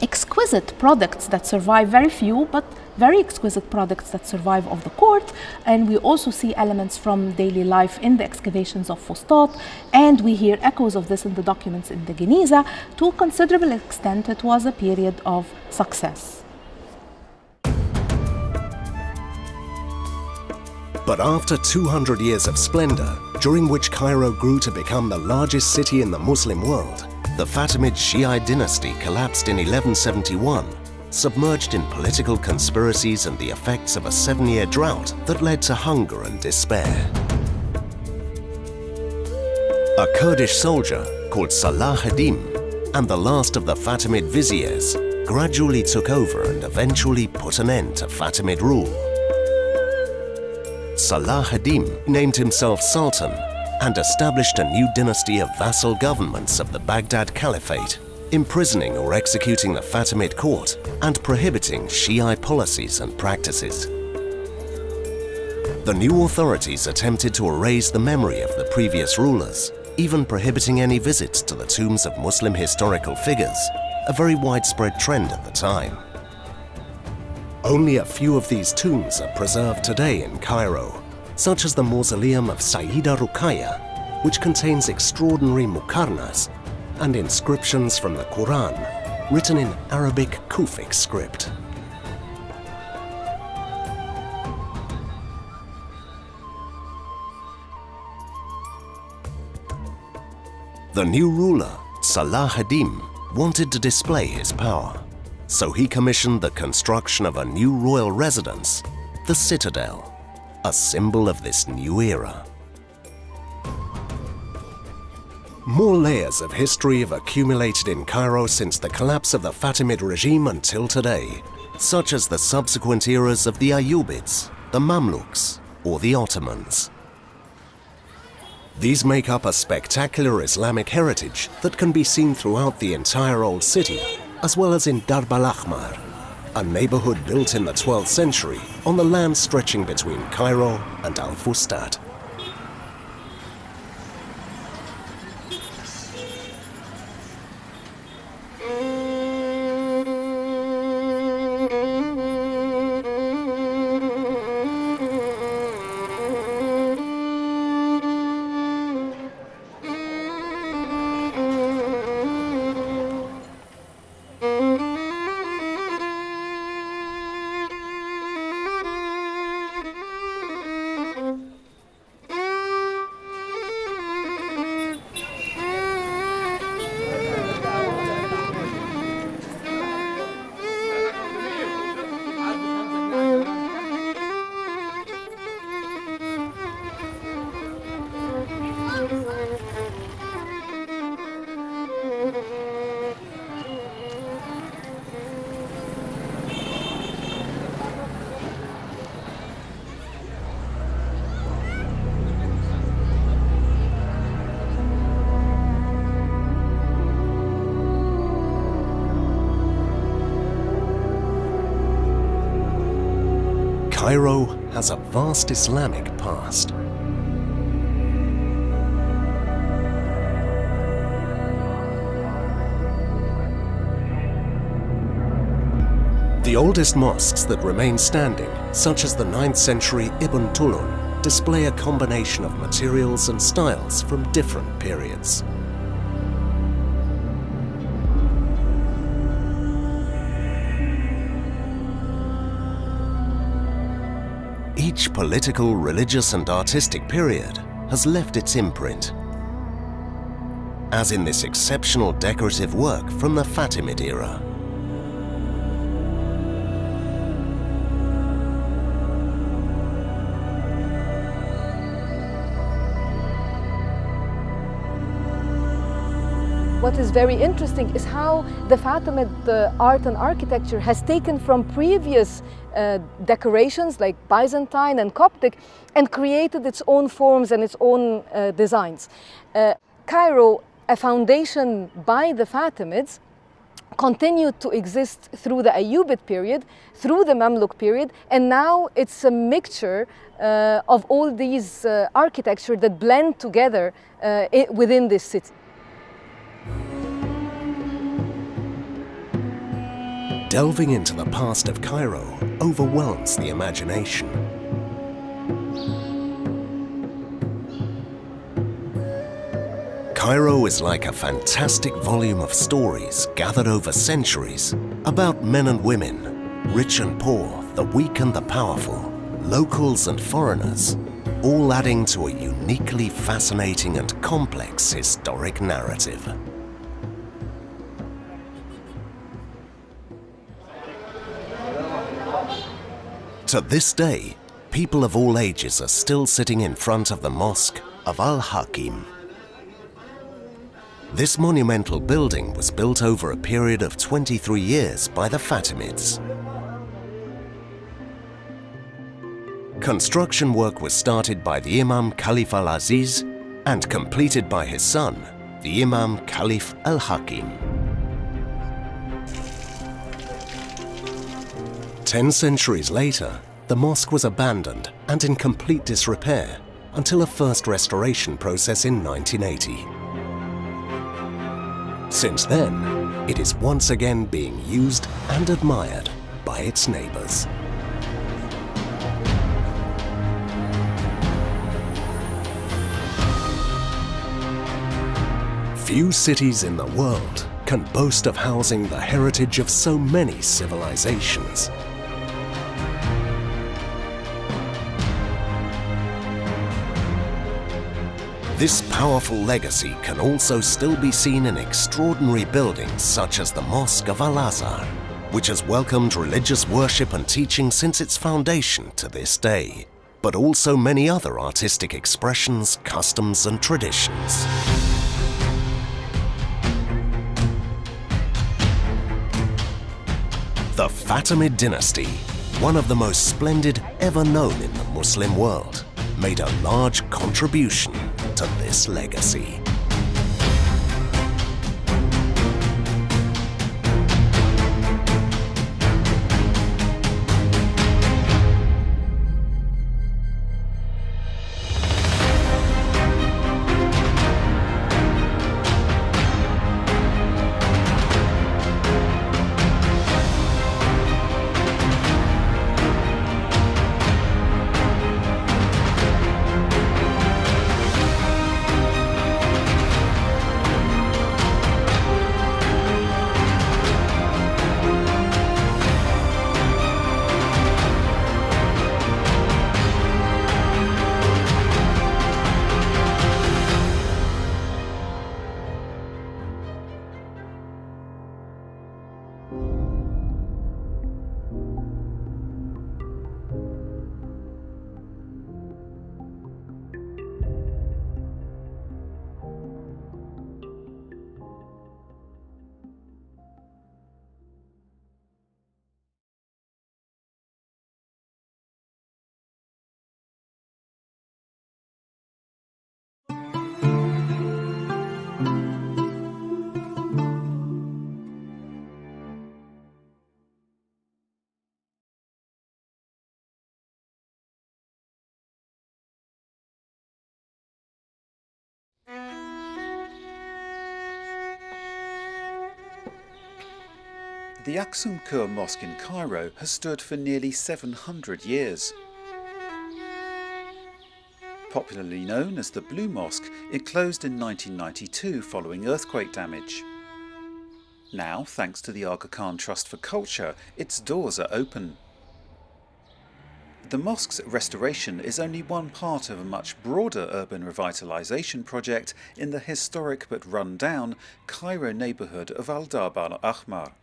exquisite products that survive, very few, but very exquisite products that survive of the court. And we also see elements from daily life in the excavations of Fustat, and we hear echoes of this in the documents in the Geniza. To a considerable extent, it was a period of success. But after 200 years of splendor, during which Cairo grew to become the largest city in the Muslim world, the Fatimid Shi'i dynasty collapsed in 1171, submerged in political conspiracies and the effects of a 7-year drought that led to hunger and despair. A Kurdish soldier called Salah ad-Din and the last of the Fatimid viziers gradually took over and eventually put an end to Fatimid rule. Salah ad-Din named himself Sultan and established a new dynasty of vassal governments of the Baghdad Caliphate, imprisoning or executing the Fatimid court and prohibiting Shi'i policies and practices. The new authorities attempted to erase the memory of the previous rulers, even prohibiting any visits to the tombs of Muslim historical figures, a very widespread trend at the time. Only a few of these tombs are preserved today in Cairo, such as the mausoleum of Sayyida Ruqayya, which contains extraordinary muqarnas and inscriptions from the Quran, written in Arabic Kufic script. The new ruler, Salah ad-Din, wanted to display his power. So he commissioned the construction of a new royal residence, the Citadel, a symbol of this new era. More layers of history have accumulated in Cairo since the collapse of the Fatimid regime until today, such as the subsequent eras of the Ayyubids, the Mamluks, or the Ottomans. These make up a spectacular Islamic heritage that can be seen throughout the entire Old City, as well as in Darb al-Ahmar, a neighborhood built in the 12th century on the land stretching between Cairo and Al-Fustat. Cairo has a vast Islamic past. The oldest mosques that remain standing, such as the 9th century Ibn Tulun, display a combination of materials and styles from different periods. Each political, religious and artistic period has left its imprint, as in this exceptional decorative work from the Fatimid era. What is very interesting is how the Fatimid art and architecture has taken from previous decorations like Byzantine and Coptic and created its own forms and its own designs. Cairo, a foundation by the Fatimids, continued to exist through the Ayyubid period, through the Mamluk period, and now it's a mixture of all these architecture that blend together within this city. Delving into the past of Cairo overwhelms the imagination. Cairo is like a fantastic volume of stories gathered over centuries about men and women, rich and poor, the weak and the powerful, locals and foreigners, all adding to a uniquely fascinating and complex historic narrative. To this day, people of all ages are still sitting in front of the mosque of al-Hakim. This monumental building was built over a period of 23 years by the Fatimids. Construction work was started by the Imam Khalif al-Aziz and completed by his son, the Imam Khalif al-Hakim. 10 centuries later, the mosque was abandoned and in complete disrepair until a first restoration process in 1980. Since then, it is once again being used and admired by its neighbors. Few cities in the world can boast of housing the heritage of so many civilizations. This powerful legacy can also still be seen in extraordinary buildings such as the Mosque of Al-Azhar, which has welcomed religious worship and teaching since its foundation to this day, but also many other artistic expressions, customs and traditions. The Fatimid dynasty, one of the most splendid ever known in the Muslim world, made a large contribution to this legacy. The Aksum Kur Mosque in Cairo has stood for nearly 700 years. Popularly known as the Blue Mosque, it closed in 1992 following earthquake damage. Now, thanks to the Aga Khan Trust for Culture, its doors are open. The mosque's restoration is only one part of a much broader urban revitalisation project in the historic but run-down Cairo neighbourhood of al-Darb al-Ahmar.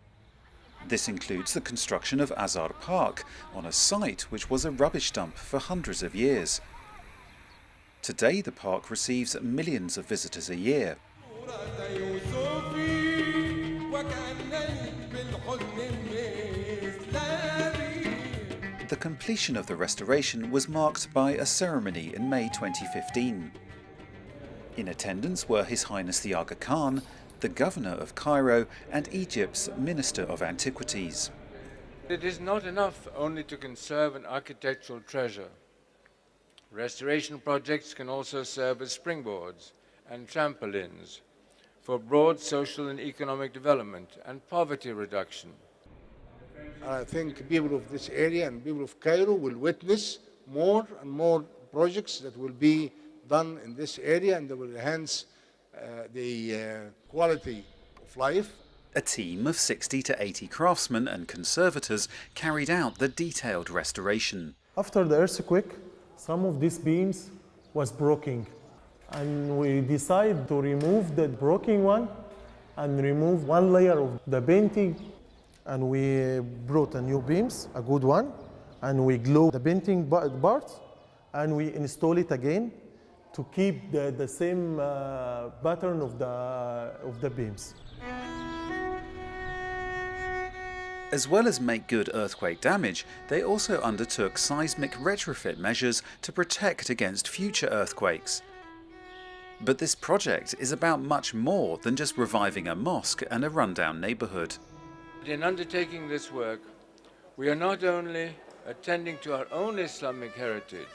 This includes the construction of Azhar Park on a site which was a rubbish dump for hundreds of years. Today the park receives millions of visitors a year. The completion of the restoration was marked by a ceremony in May 2015. In attendance were His Highness the Aga Khan, the Governor of Cairo and Egypt's Minister of Antiquities. It is not enough only to conserve an architectural treasure. Restoration projects can also serve as springboards and trampolines for broad social and economic development and poverty reduction. I think people of this area and people of Cairo will witness more and more projects that will be done in this area, and that will enhance the quality of life. A team of 60 to 80 craftsmen and conservators carried out the detailed restoration. After the earthquake, some of these beams was broken, and we decided to remove that broken one and remove one layer of the painting, and we brought a new beams, a good one, and we glue the painting parts, and we install it again to keep the same pattern of the beams. As well as make good earthquake damage, they also undertook seismic retrofit measures to protect against future earthquakes. But this project is about much more than just reviving a mosque and a rundown neighbourhood. In undertaking this work, we are not only attending to our own Islamic heritage,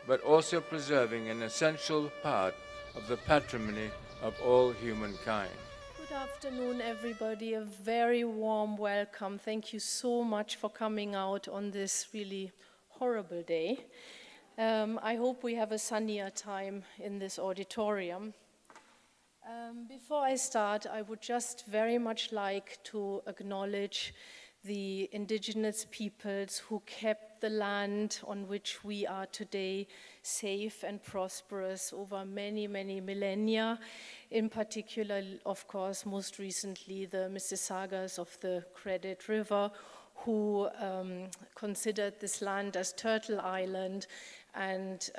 but also preserving an essential part of the patrimony of all humankind. Good afternoon, everybody. A very warm welcome. Thank you so much for coming out on this really horrible day. I hope we have a sunnier time in this auditorium. Before I start, I would just very much like to acknowledge the indigenous peoples who kept the land on which we are today safe and prosperous over many, many millennia. In particular, of course, most recently, the Mississaugas of the Credit River, who considered this land as Turtle Island and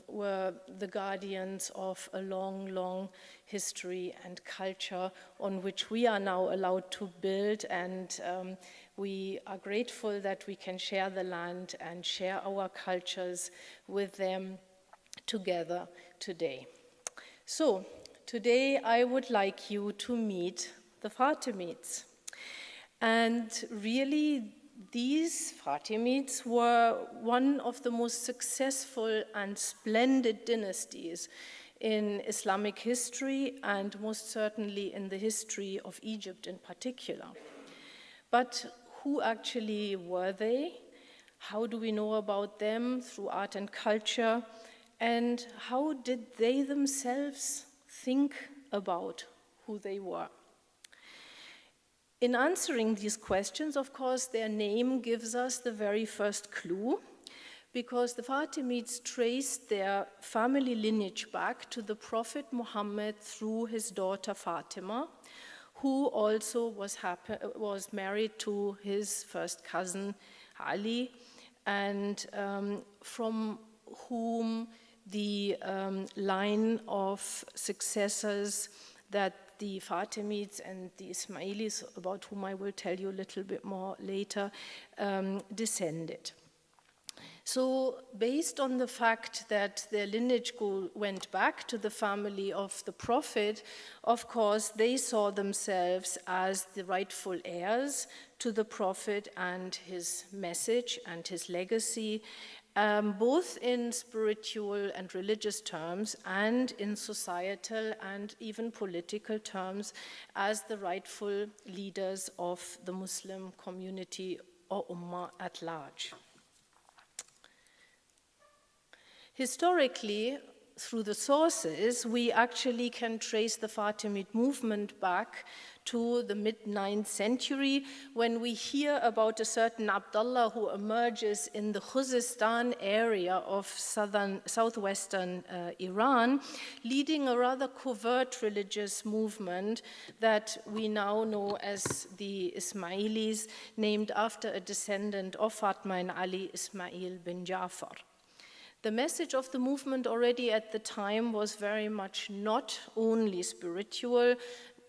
were the guardians of a long, long history and culture on which we are now allowed to build, and we are grateful that we can share the land and share our cultures with them together today. So, today I would like you to meet the Fatimids. And really, these Fatimids were one of the most successful and splendid dynasties in Islamic history, and most certainly in the history of Egypt in particular. But who actually were they? How do we know about them through art and culture? And how did they themselves think about who they were? In answering these questions, of course, their name gives us the very first clue, because the Fatimids traced their family lineage back to the Prophet Muhammad through his daughter Fatima, who also was married to his first cousin Ali, and from whom the line of successors that the Fatimids and the Ismailis, about whom I will tell you a little bit more later, descended. So based on the fact that their lineage went back to the family of the Prophet, of course, they saw themselves as the rightful heirs to the Prophet and his message and his legacy, both in spiritual and religious terms and in societal and even political terms as the rightful leaders of the Muslim community or Ummah at large. Historically, through the sources, we actually can trace the Fatimid movement back to the mid-9th century when we hear about a certain Abdullah who emerges in the Khuzestan area of southwestern Iran, leading a rather covert religious movement that we now know as the Ismailis, named after a descendant of Fatma and Ali, Ismail bin Ja'far. The message of the movement already at the time was very much not only spiritual,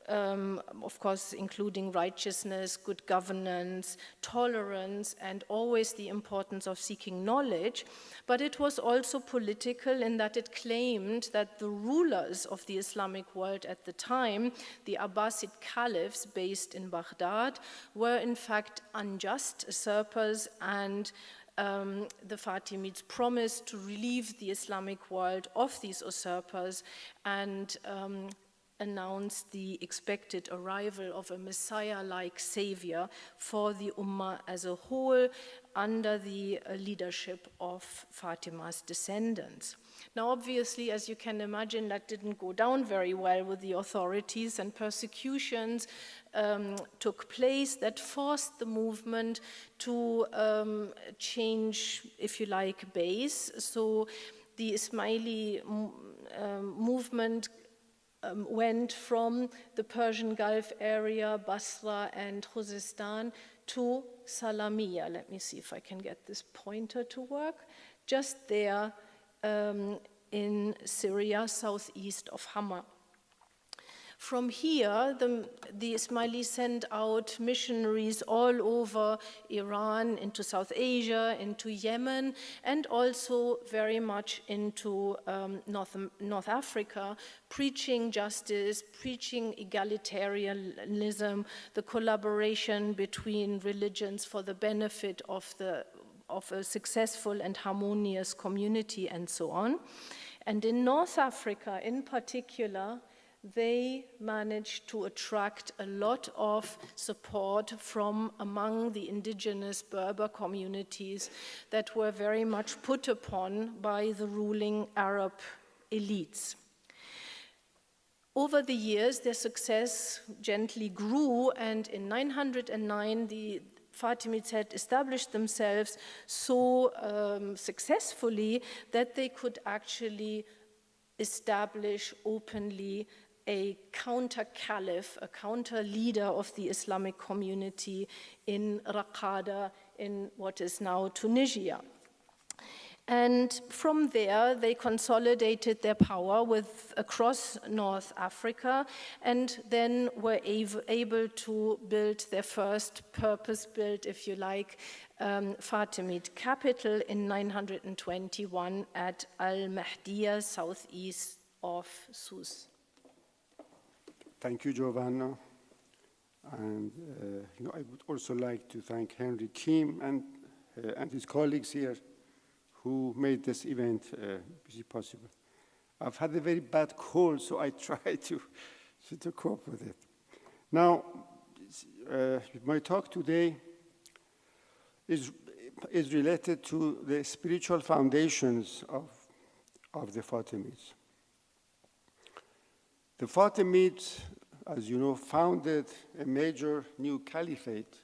of course including righteousness, good governance, tolerance, and always the importance of seeking knowledge, but it was also political in that it claimed that the rulers of the Islamic world at the time, the Abbasid caliphs based in Baghdad, were in fact unjust usurpers, and the Fatimids promised to relieve the Islamic world of these usurpers and announced the expected arrival of a Messiah-like savior for the Ummah as a whole under the leadership of Fatima's descendants. Now, obviously, as you can imagine, that didn't go down very well with the authorities, and persecutions took place that forced the movement to change, if you like, base. So the Ismaili movement went from the Persian Gulf area, Basra and Khuzestan, to Salamiya. Let me see if I can get this pointer to work. Just there in Syria, southeast of Hama. From here, the Ismailis sent out missionaries all over Iran, into South Asia, into Yemen, and also very much into North Africa, preaching justice, preaching egalitarianism, the collaboration between religions for the benefit of a successful and harmonious community, and so on. And in North Africa in particular, they managed to attract a lot of support from among the indigenous Berber communities that were very much put upon by the ruling Arab elites. Over the years, their success gently grew, and in 909, the Fatimids had established themselves so successfully that they could actually establish openly a counter-caliph, a counter-leader of the Islamic community in Raqada, in what is now Tunisia. And from there, they consolidated their power across North Africa, and then were able to build their first purpose-built, if you like, Fatimid capital in 921 at Al-Mahdiya, southeast of Sus. Thank you, Giovanna. And I would also like to thank Henry Kim and his colleagues here who made this event possible. I've had a very bad cold, so I try to cope with it. Now, my talk today is related to the spiritual foundations of the Fatimids. The Fatimids, as you know, founded a major new caliphate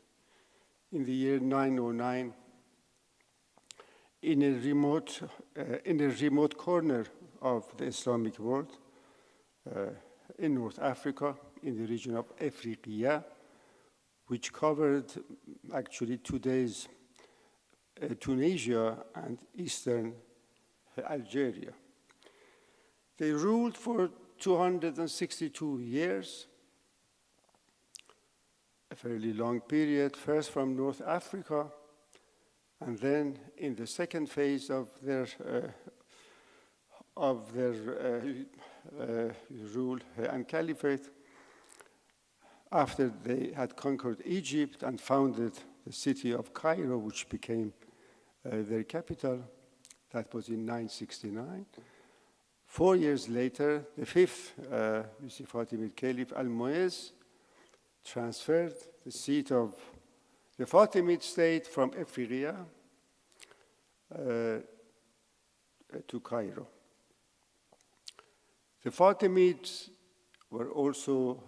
in the year 909 in a remote corner of the Islamic world, in North Africa, in the region of Afriqiya, which covered actually today's Tunisia and eastern Algeria. They ruled for 262 years, a fairly long period, first from North Africa, and then in the second phase of their rule and caliphate, after they had conquered Egypt and founded the city of Cairo, which became their capital, That was in 969. 4 years later, the fifth Fatimid Caliph, al-Mu'izz, transferred the seat of the Fatimid state from Ephyria to Cairo. The Fatimids were also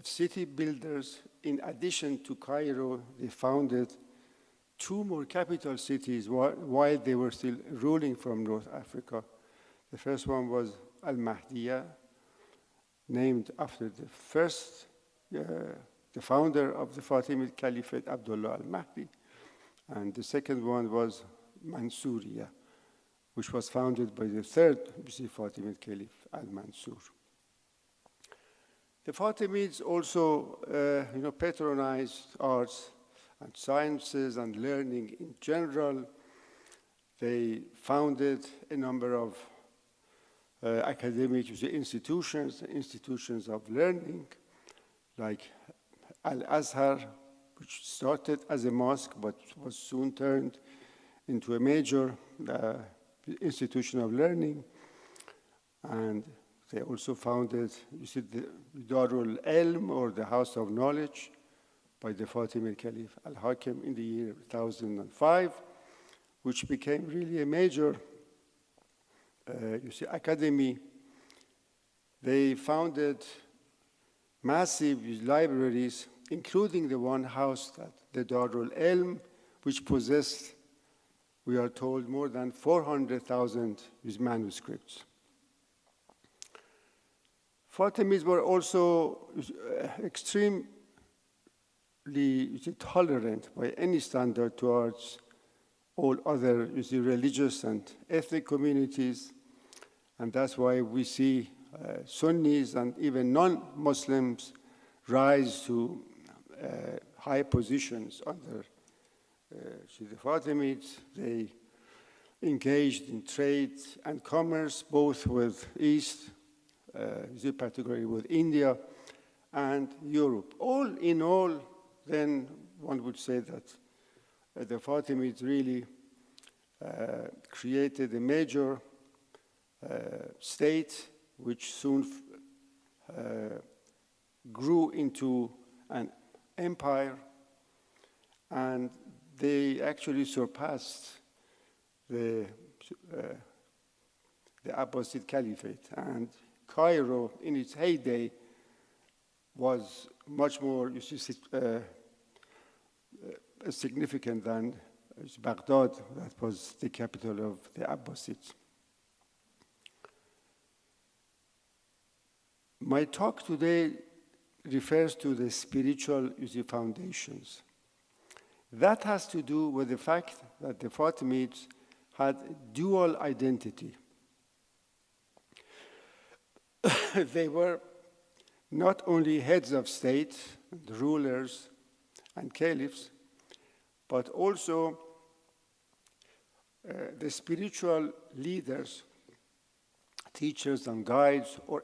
city builders. In addition to Cairo, they founded 2 more capital cities while they were still ruling from North Africa. The first one was al-Mahdiya, named after the first, the founder of the Fatimid Caliphate, Abdullah al-Mahdi. And the second one was Mansuriya, which was founded by the third Fatimid Caliph, al-Mansur. The Fatimids also patronized arts and sciences and learning in general. They founded a number of academic institutions of learning, like Al-Azhar, which started as a mosque but was soon turned into a major institution of learning. And they also founded, the Darul Ilm, or the House of Knowledge, by the Fatimid Caliph al-Hakim in the year 1005, which became really a major academy. They founded massive libraries, including the one house, the Darul Ilm, which possessed, we are told, more than 400,000 manuscripts. Fatimids were also extremely tolerant by any standard towards all other religious and ethnic communities, and that's why we see Sunnis and even non-Muslims rise to high positions under the Fatimids. They engaged in trade and commerce, both with East, particularly with India and Europe. All in all, then one would say that the Fatimids really created a major state which soon grew into an empire, and they actually surpassed the Abbasid Caliphate. And Cairo, in its heyday, was much more significant than Baghdad, that was the capital of the Abbasids. My talk today refers to the spiritual foundations. That has to do with the fact that the Fatimids had dual identity. They were not only heads of state, rulers, and caliphs, but also the spiritual leaders, teachers and guides, or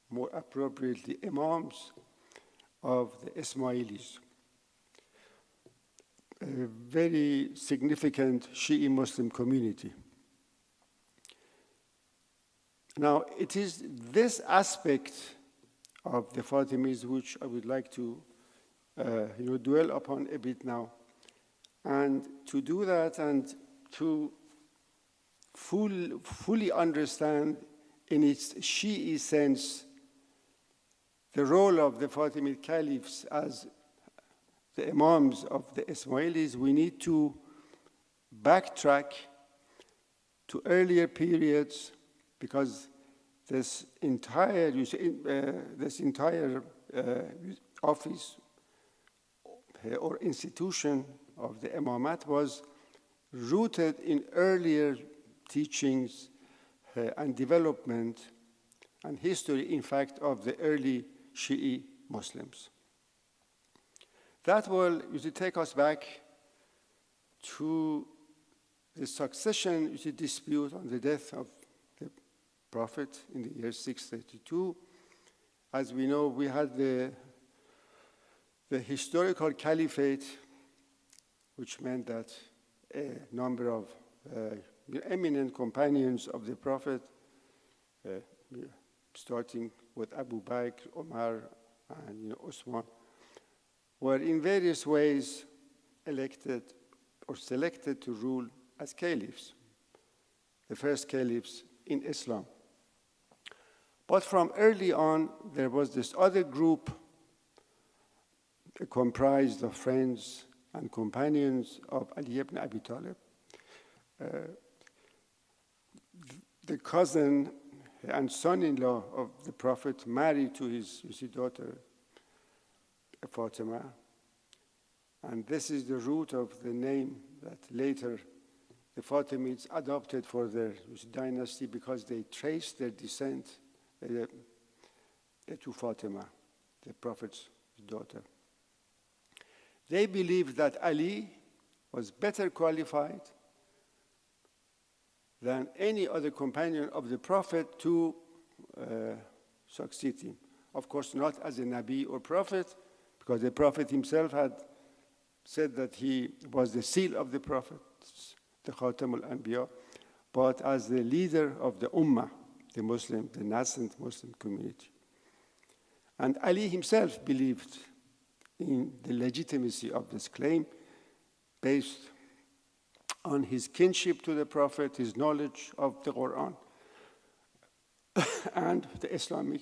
more appropriately, imams of the Ismailis, a very significant Shi'i Muslim community. Now, it is this aspect of the Fatimids which I would like to dwell upon a bit now. And to do that and to fully understand in its Shi'i sense the role of the Fatimid caliphs as the imams of the Ismailis, we need to backtrack to earlier periods, because this entire office or institution of the imamat was rooted in earlier teachings and development and history, in fact, of the early Shi'i Muslims. That will take us back to the succession dispute on the death of the Prophet in the year 632. As we know, we had the historical caliphate, which meant that a number of eminent companions of the Prophet, starting with Abu Bakr, Omar, and Osman, were in various ways elected or selected to rule as caliphs, the first caliphs in Islam. But from early on, there was this other group comprised of friends and companions of Ali ibn Abi Talib, the cousin and son-in-law of the Prophet, married to his daughter Fatima. And this is the root of the name that later the Fatimids adopted for their dynasty, because they traced their descent to Fatima, the Prophet's daughter. They believed that Ali was better qualified than any other companion of the Prophet to succeed him. Of course, not as a Nabi or Prophet, because the Prophet himself had said that he was the seal of the prophets, the Khatam al-Anbiya, but as the leader of the Ummah, the nascent Muslim community. And Ali himself believed in the legitimacy of this claim based on his kinship to the Prophet, his knowledge of the Quran, and the Islamic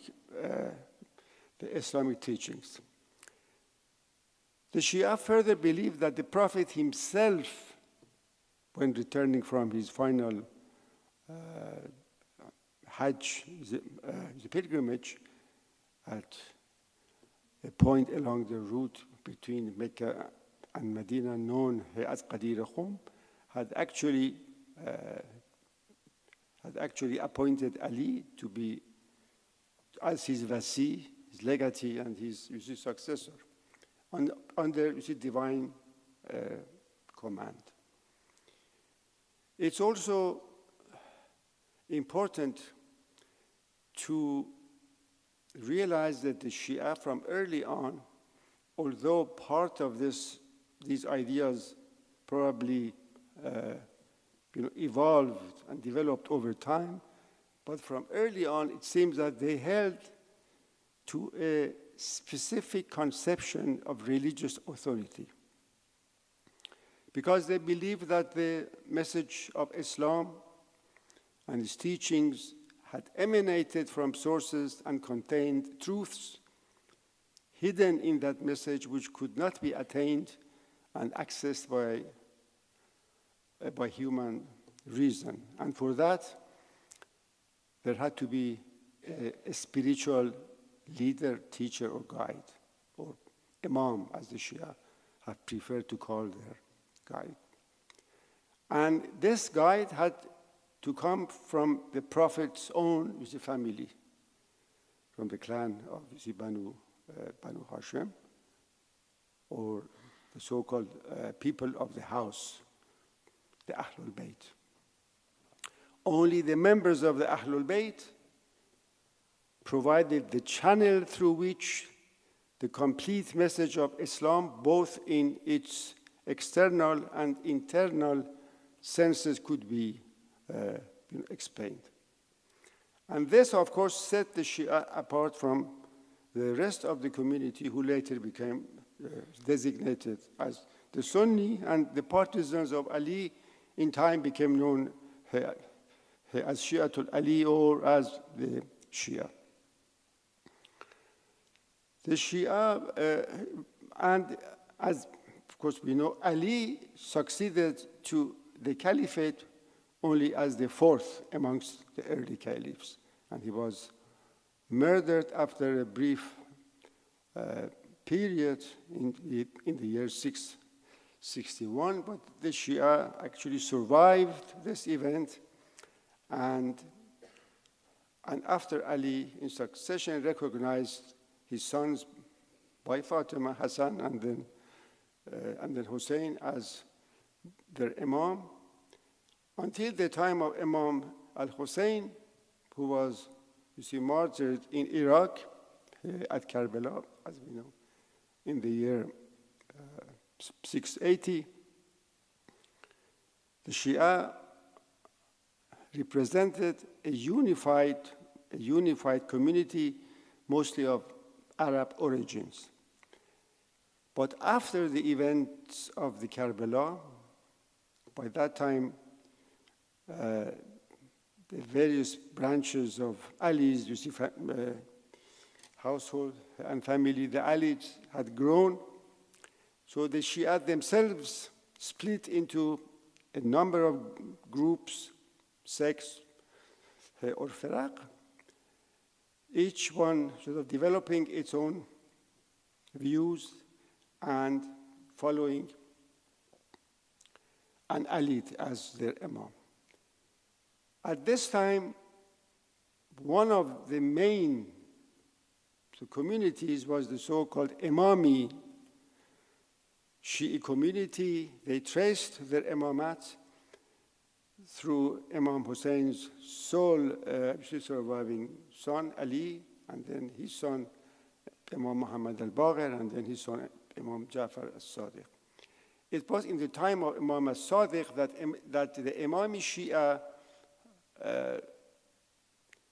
teachings. The Shia further believed that the Prophet himself, when returning from his final Hajj, the pilgrimage, at a point along the route between Mecca and Medina, known as Qadir Khum, had actually appointed Ali to be as his wasi, his legatee, and his successor, under divine command. It's also important to realize that the Shia from early on, although part of these ideas probably evolved and developed over time, but from early on it seems that they held to a specific conception of religious authority, because they believed that the message of Islam and its teachings had emanated from sources and contained truths hidden in that message which could not be attained and accessed by human reason. And for that, there had to be a spiritual leader, teacher, or guide, or imam, as the Shia have preferred to call their guide. And this guide had to come from the Prophet's own family, from the clan of Banu Hashim, or the so-called people of the house, the Ahlul Bayt. Only the members of the Ahlul Bayt provided the channel through which the complete message of Islam, both in its external and internal senses, could be explained. And this, of course, set the Shia apart from the rest of the community, who later became designated as the Sunni, and the partisans of Ali in time became known as Shi'atul Ali, or as the Shia. The Shia, and as of course we know, Ali succeeded to the caliphate only as the fourth amongst the early caliphs, and he was murdered after a brief period in the year 661, but the Shia actually survived this event, and after Ali in succession recognized his sons by Fatima, Hassan, and then Hussein as their imam, until the time of Imam al-Hussein, who was, martyred in Iraq at Karbala, as we know, in the year 680. The Shia represented a unified community, mostly of Arab origins. But after the events of the Karbala, by that time, the various branches of Ali's household and family, the Ali's had grown. So the Shia themselves split into a number of groups, sects, or firaq, each one sort of developing its own views and following an Ali as their imam. At this time, one of the main communities was the so-called Imami Shi'i community. They traced their imamat through Imam Hussein's sole surviving son, Ali, and then his son, Imam Muhammad al-Baqir, and then his son, Imam Ja'far al-Sadiq. It was in the time of Imam al-Sadiq that the Imami Shia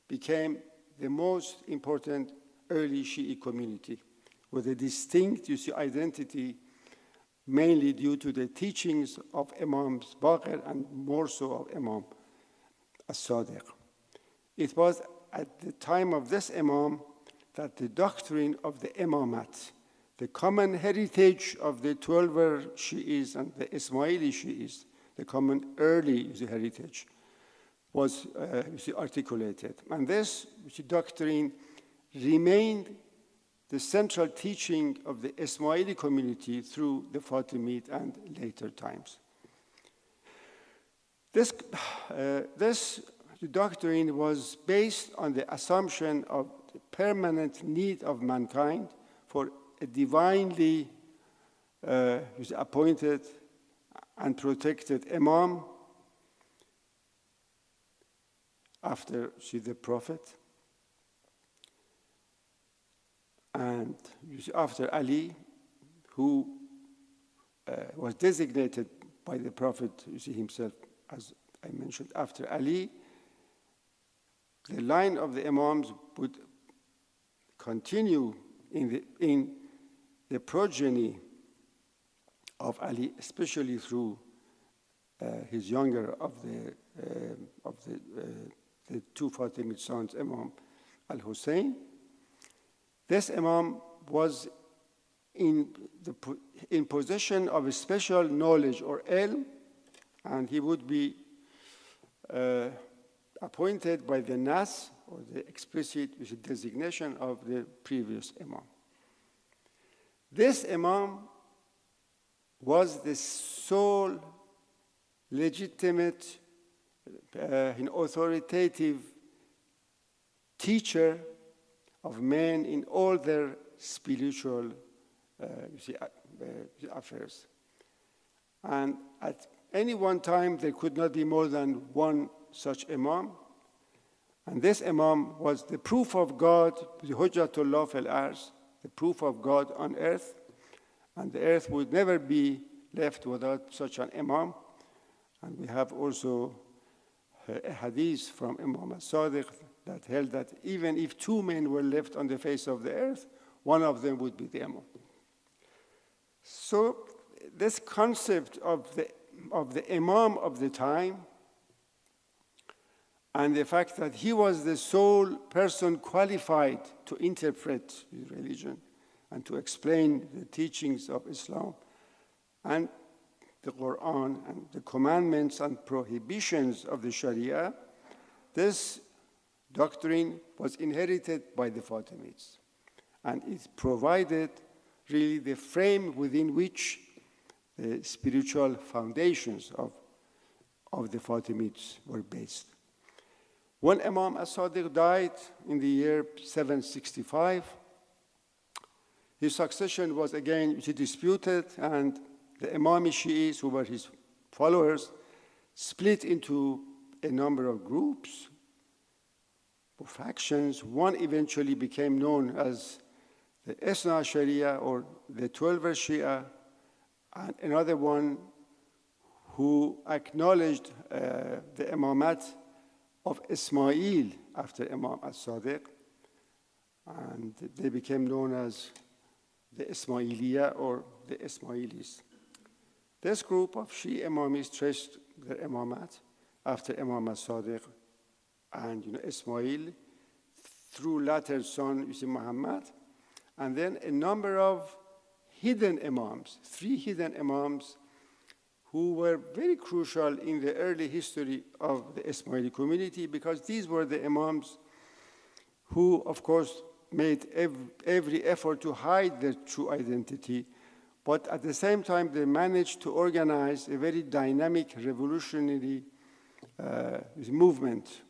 became the most important early Shi'i community with a distinct, identity, mainly due to the teachings of Imam Baqir and more so of Imam al-Sadiq. It was at the time of this Imam that the doctrine of the Imamat, the common heritage of the 12 Shi'is and the Ismaili Shi'is, the common early heritage, was articulated. And this doctrine remained the central teaching of the Ismaili community through the Fatimid and later times. This doctrine was based on the assumption of the permanent need of mankind for a divinely appointed and protected imam after the Prophet, and after Ali, who was designated by the Prophet himself, as I mentioned, after Ali, the line of the Imams would continue in the progeny of Ali, especially through his younger of the two Fatimid sons, Imam al-Hussein. This Imam was in possession of a special knowledge or ilm, and he would be appointed by the Nas, or the explicit designation of the previous Imam. This Imam was the sole legitimate authoritative teacher of men in all their spiritual affairs. And at any one time, there could not be more than one such Imam. And this Imam was the proof of God, the Hujjatullah fil Ars, the proof of God on earth. And the earth would never be left without such an Imam. And we have also a hadith from Imam al-Sadiq that held that even if two men were left on the face of the earth, one of them would be the Imam. So this concept of the Imam of the time, and the fact that he was the sole person qualified to interpret the religion and to explain the teachings of Islam and the Quran and the commandments and prohibitions of the Sharia, this doctrine was inherited by the Fatimids. And it provided really the frame within which the spiritual foundations of the Fatimids were based. When Imam al-Sadiq died in the year 765, his succession was again disputed, and the Imami Shi'is, who were his followers, split into a number of groups or factions. One eventually became known as the Isna Sharia, or the 12 Shia, and another one who acknowledged the imamat of Ismail after Imam al-Sadiq, and they became known as the Ismailiyya or the Ismailis. This group of Shi'i Imamis traced their imamat after Imam al-Sadiq and Ismail through latter son Muhammad, and then a number of hidden imams, 3 hidden imams who were very crucial in the early history of the Ismaili community, because these were the imams who, of course, made every effort to hide their true identity, but at the same time they managed to organize a very dynamic revolutionary movement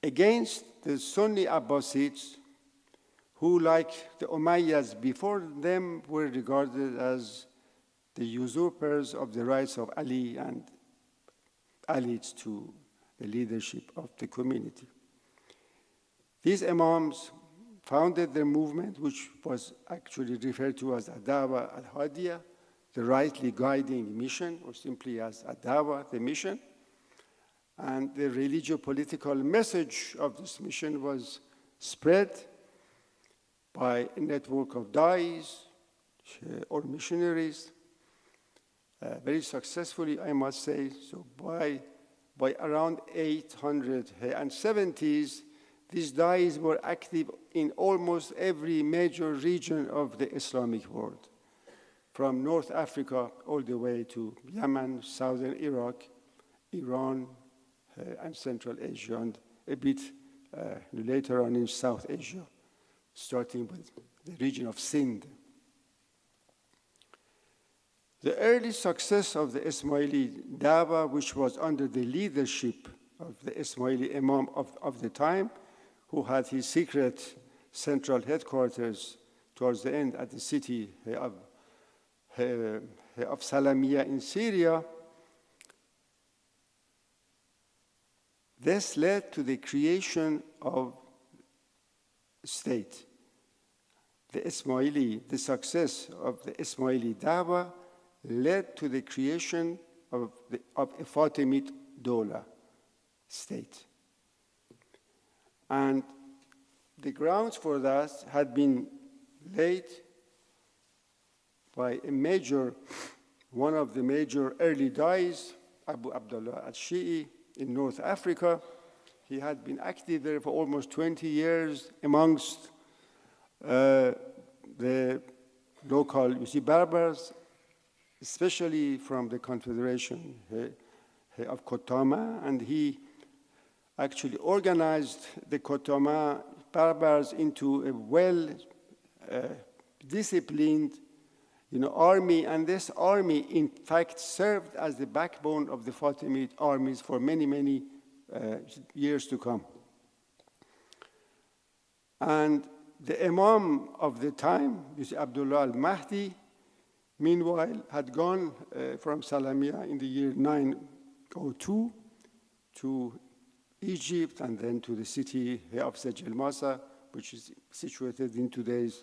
against the Sunni Abbasids, who, like the Umayyads before them, were regarded as the usurpers of the rights of Ali and allied to the leadership of the community. These imams founded their movement, which was actually referred to as al-dawla al-hadiyya, the rightly guiding mission, or simply as al-dawla, the mission. And the religio-political message of this mission was spread by a network of da'is or missionaries, very successfully, I must say. So by around 870s, these da'is were active in almost every major region of the Islamic world, from North Africa all the way to Yemen, southern Iraq, Iran, and Central Asia, and a bit later on in South Asia, starting with the region of Sindh. The early success of the Ismaili Dawah, which was under the leadership of the Ismaili Imam of the time, who had his secret central headquarters towards the end at the city of Salamiyya in Syria, this led to the creation of state. The success of the Ismaili Dawah led to the creation of a Fatimid dawla, state. And the grounds for that had been laid by one of the major early da'is, Abu Abdullah al-Shi'i, in North Africa. He had been active there for almost 20 years amongst the local Berbers, especially from the Confederation of Kotama, and he actually organized the Kotama Berbers into a well-disciplined army, and this army, in fact, served as the backbone of the Fatimid armies for many, many years to come. And the Imam of the time, Abdullah al-Mahdi, meanwhile, had gone from Salamiyya in the year 902 to Egypt, and then to the city of Sejel-Masa, which is situated in today's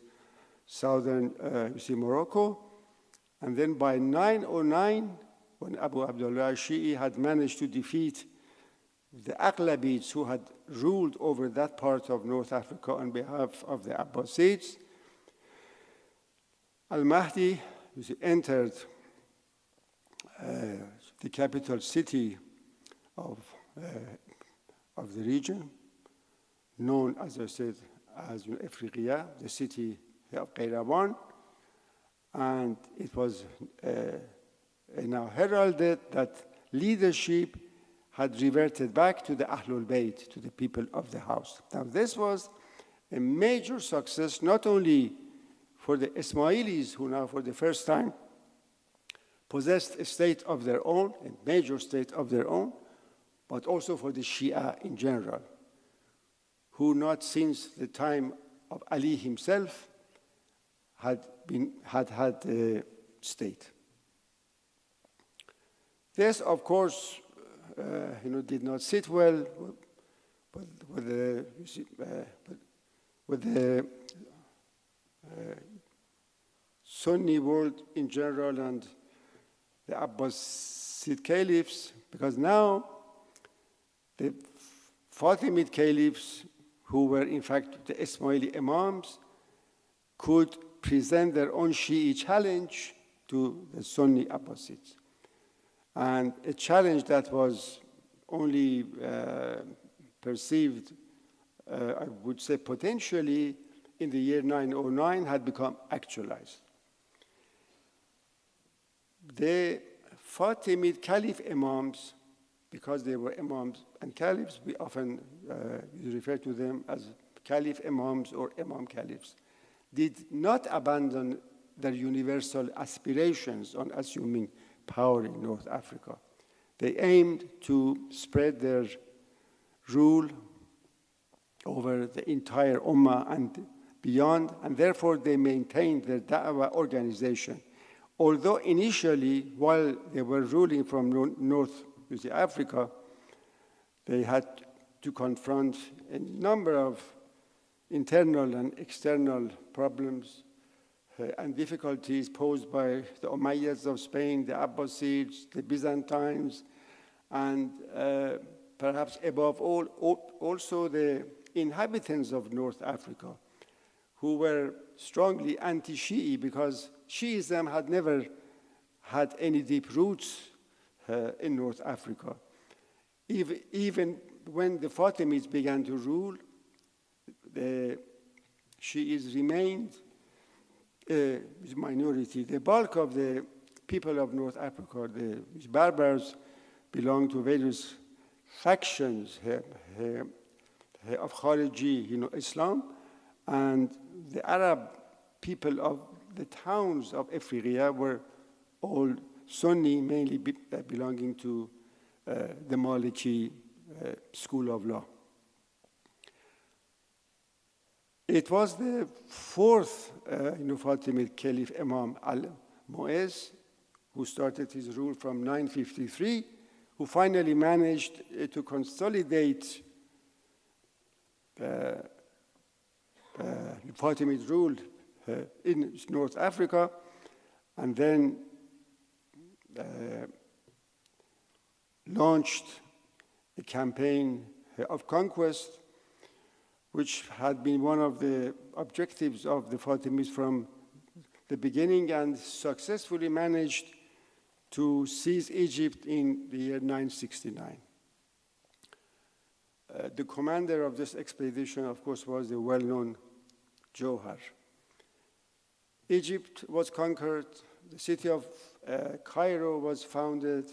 southern Morocco. And then by 909, when Abu Abdullah Shi'i had managed to defeat the Aqlabids, who had ruled over that part of North Africa on behalf of the Abbasids, al-Mahdi entered the capital city of the region, known, as I said, as Afriqiya, the city of Qayrawan, and it was now heralded that leadership had reverted back to the Ahlul Bayt, to the people of the house. Now, this was a major success, not only for the Ismailis, who now for the first time possessed a state of their own, a major state of their own, but also for the Shia in general, who not since the time of Ali himself had had a state. This, of course, did not sit well with the Sunni world in general, and the Abbasid caliphs, because now the Fatimid caliphs, who were in fact the Ismaili imams, could present their own Shi'i challenge to the Sunni Abbasids. And a challenge that was only perceived, I would say potentially, in the year 909 had become actualized. The Fatimid Caliph imams, because they were imams and caliphs, we often refer to them as Caliph imams or Imam caliphs, did not abandon their universal aspirations on assuming power in North Africa. They aimed to spread their rule over the entire Ummah and beyond, and therefore they maintained their Da'wah organization. Although initially, while they were ruling from North Africa, they had to confront a number of internal and external problems and difficulties posed by the Umayyads of Spain, the Abbasids, the Byzantines, and perhaps above all, also the inhabitants of North Africa, who were strongly anti-Shi'i because Shi'ism had never had any deep roots in North Africa. Even when the Fatimids began to rule, the Shi'is remained a minority. The bulk of the people of North Africa, the Berbers, belong to various factions of Khariji, Islam, and the Arab people of the towns of Afriqiya were all Sunni, mainly belonging to the Maliki school of law. It was the fourth Fatimid Caliph Imam al-Mu'izz, who started his rule from 953, who finally managed to consolidate Fatimid rule in North Africa, and then launched a campaign of conquest, which had been one of the objectives of the Fatimids from the beginning, and successfully managed to seize Egypt in the year 969. The commander of this expedition, of course, was the well-known Johar. Egypt was conquered. The city of Cairo was founded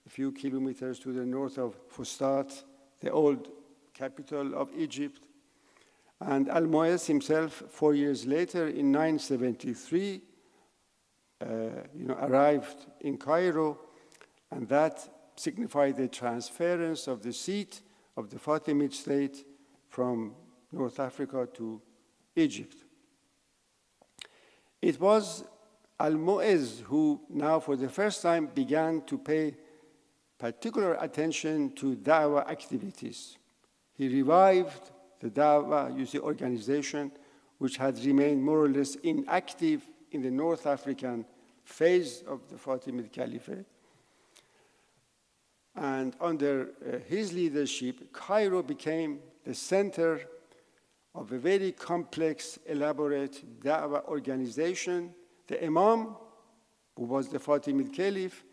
a few kilometers to the north of Fustat, the old capital of Egypt. And al-Mu'izz himself, 4 years later, in 973, arrived in Cairo, and that signified the transference of the seat of the Fatimid state from North Africa to Egypt. It was al-Mu'izz who now, for the first time, began to pay particular attention to da'wah activities. He revived the da'wah organization, which had remained more or less inactive in the North African phase of the Fatimid Caliphate. And under his leadership, Cairo became the center of a very complex, elaborate da'wah organization. The Imam, who was the Fatimid Caliph,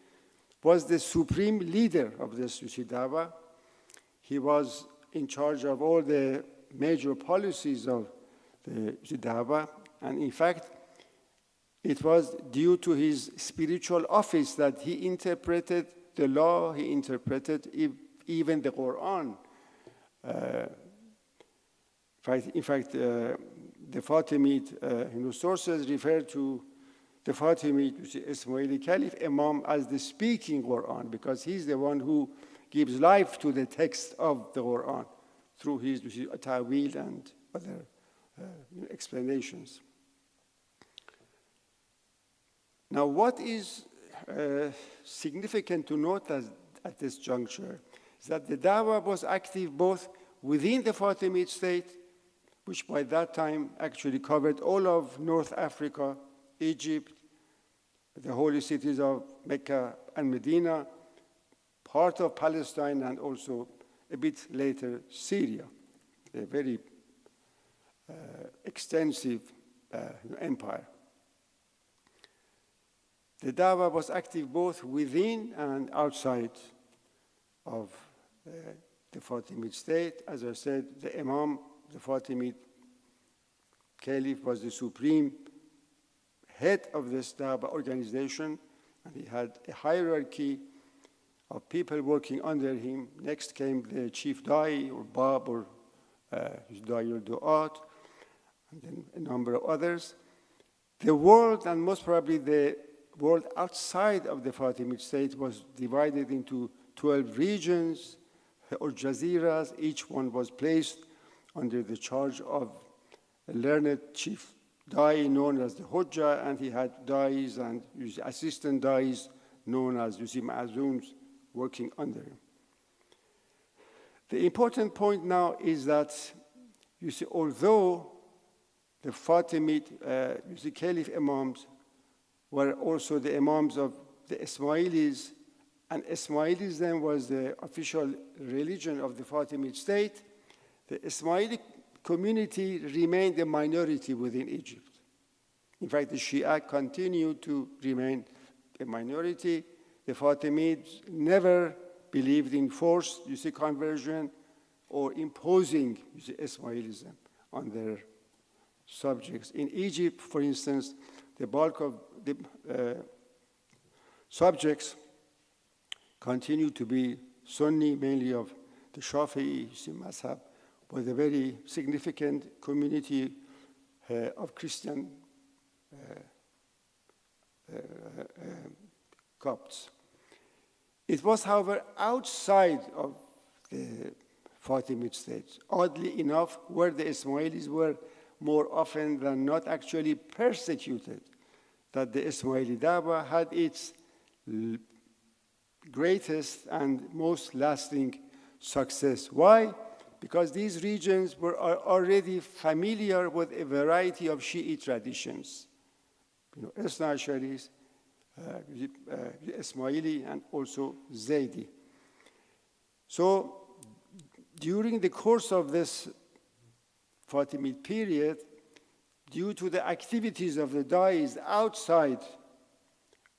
was the supreme leader of this da'wah. He was in charge of all the major policies of the da'wah, and in fact, it was due to his spiritual office that he interpreted the law, he interpreted even the Quran. In fact, the Fatimid sources refer to the Fatimid Ismaili Caliph Imam as the speaking Quran, because he's the one who gives life to the text of the Quran through his ta'wil and other explanations. Now, what is significant to note at this juncture is that the da'wah was active both within the Fatimid state, which by that time actually covered all of North Africa, Egypt, the holy cities of Mecca and Medina, part of Palestine, and also a bit later Syria, a very extensive empire. The Dawah was active both within and outside of the Fatimid state. As I said, the Imam, the Fatimid Caliph, was the supreme head of this Dawah organization, and he had a hierarchy of people working under him. Next came the chief Da'i, or Bab, or Da'i or Du'at, and then a number of others. The world, and most probably the world outside of the Fatimid state, was divided into 12 regions or jaziras. Each one was placed under the charge of a learned chief Da'i known as the Hujjah, and he had Da'is and assistant Da'is known as Ma'azuns working under him. The important point now is that, you see, although the Fatimid, Caliph Imams were also the Imams of the Ismailis, and Ismailism was the official religion of the Fatimid state, the Ismaili community remained a minority within Egypt. In fact, the Shia continued to remain a minority. The Fatimids never believed in forced, conversion or imposing, Ismailism on their subjects. In Egypt, for instance, the bulk of the subjects continue to be Sunni, mainly of the Shafi'i mazhab, with a very significant community of Christian Copts. It was, however, outside of the Fatimid states, oddly enough, where the Ismailis were more often than not actually persecuted, that the Ismaili Dawah had its greatest and most lasting success. Why? Because these regions were already familiar with a variety of Shi'i traditions, Isna Asharis, Ismaili, and also Zaydi. So during the course of this Fatimid period, due to the activities of the Da'is outside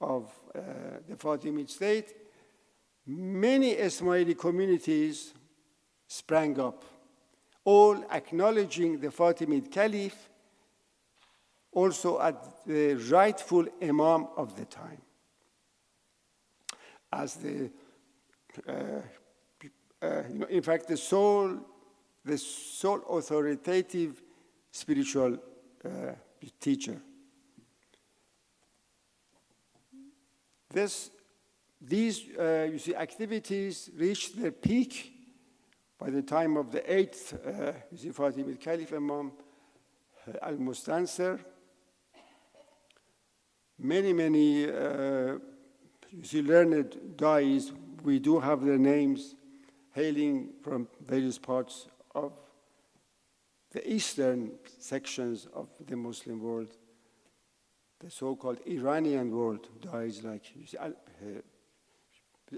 of the Fatimid state, many Ismaili communities sprang up, all acknowledging the Fatimid Caliph also as the rightful Imam of the time, as the, in fact, the sole authoritative spiritual teacher. These activities reached their peak by the time of the 8th Fatimid Caliph Imam al-Mustansir. Many learned Da'is, we do have their names, hailing from various parts of the eastern sections of the Muslim world, the so-called Iranian world, Da'is like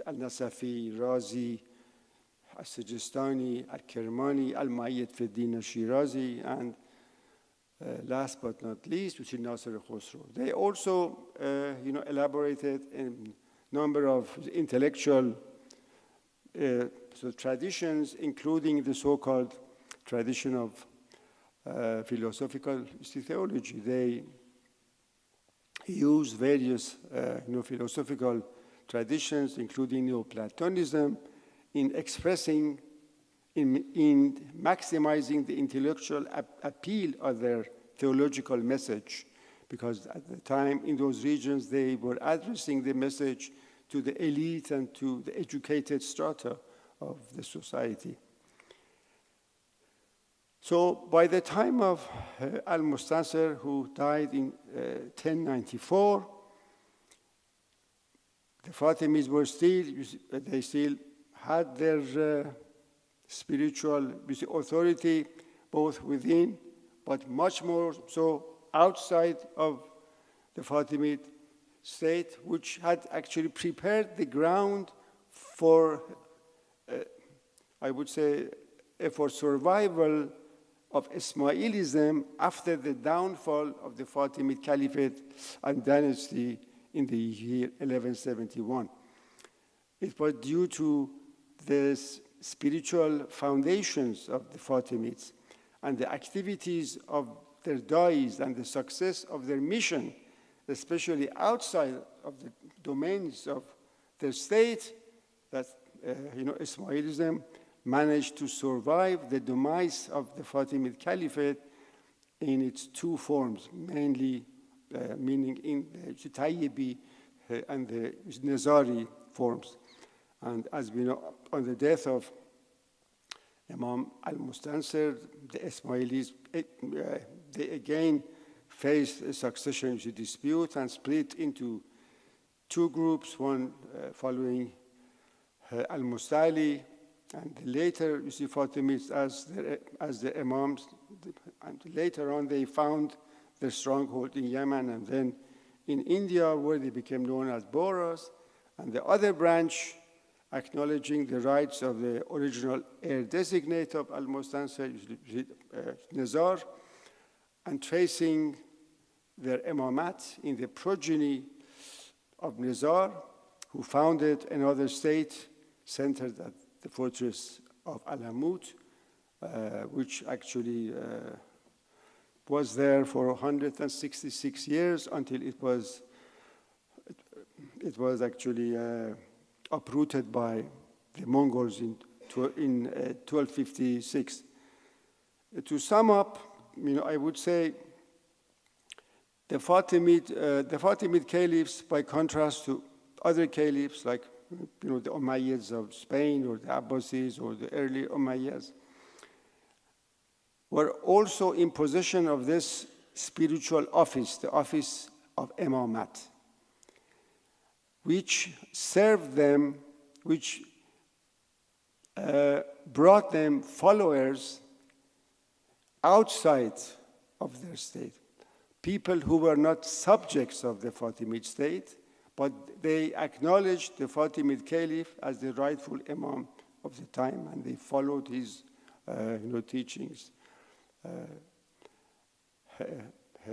al-Nasafi, Razi, al-Sijistani, al-Kermani, al-Mayyid fi din al-Shirazi, and last but not least, which is Nasir Khosrow. They also, elaborated a number of intellectual traditions, including the so-called tradition of philosophical theology. They use various philosophical traditions, including Neoplatonism, in expressing, in maximizing the intellectual appeal of their theological message, because at the time in those regions they were addressing the message to the elite and to the educated strata of the society. So by the time of al-Mustansir, who died in 1094, the Fatimids were they still had their spiritual authority both within, but much more so outside of the Fatimid state which had actually prepared the ground for, I would say, for survival of Ismailism after the downfall of the Fatimid Caliphate and dynasty in the year 1171. It was due to the spiritual foundations of the Fatimids and the activities of their dais and the success of their mission, especially outside of the domains of their state, that Ismailism managed to survive the demise of the Fatimid Caliphate in its two forms, mainly meaning in the Tayyibi and the Nizari forms. And as we know, on the death of Imam al-Mustansir, the Ismailis, they again faced a succession dispute and split into two groups, one following al-Mustali, and later you see Fatimids as the Imams, and later on they found their stronghold in Yemen and then in India, where they became known as Boras, and the other branch acknowledging the rights of the original heir designate of al-Mustansir, Nizar, and tracing their imamat in the progeny of Nizar, who founded another state centered at the fortress of Alamut, which actually was there for 166 years until it was actually uprooted by the Mongols in 1256. To sum up, I would say the Fatimid caliphs, by contrast to other caliphs like the Umayyads of Spain or the Abbasids or the early Umayyads, were also in possession of this spiritual office, the office of imamat, which served them, which brought them followers outside of their state, people who were not subjects of the Fatimid state, but they acknowledged the Fatimid Caliph as the rightful imam of the time, and they followed his teachings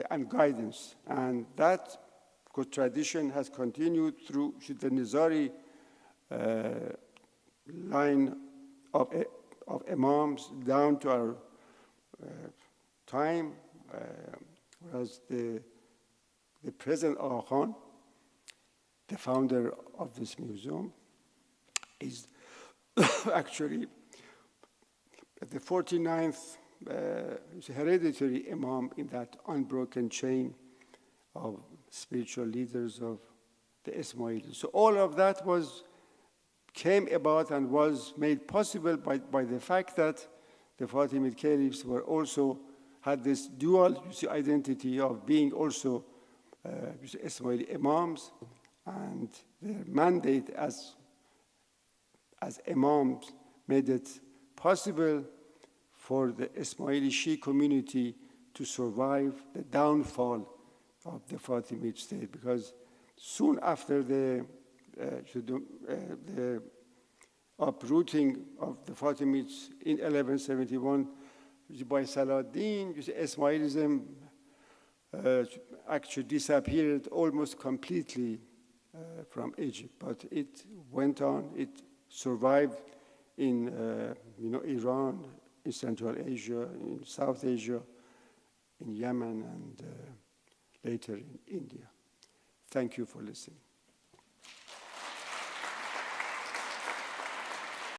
and guidance. And that good tradition has continued through the Nizari line of imams down to our time, whereas the present Aga Khan, the founder of this museum, is actually the 49th hereditary imam in that unbroken chain of spiritual leaders of the Ismailis. So all of that came about and was made possible by the fact that the Fatimid caliphs were also had this dual identity of being also Ismaili imams, and their mandate as imams made it possible for the Ismaili Shi'i community to survive the downfall of the Fatimid state, because soon after the uprooting of the Fatimids in 1171 by Saladin, Ismailism actually disappeared almost completely from Egypt, but it went on. It survived in Iran, in Central Asia, in South Asia, in Yemen, and later in India. Thank you for listening.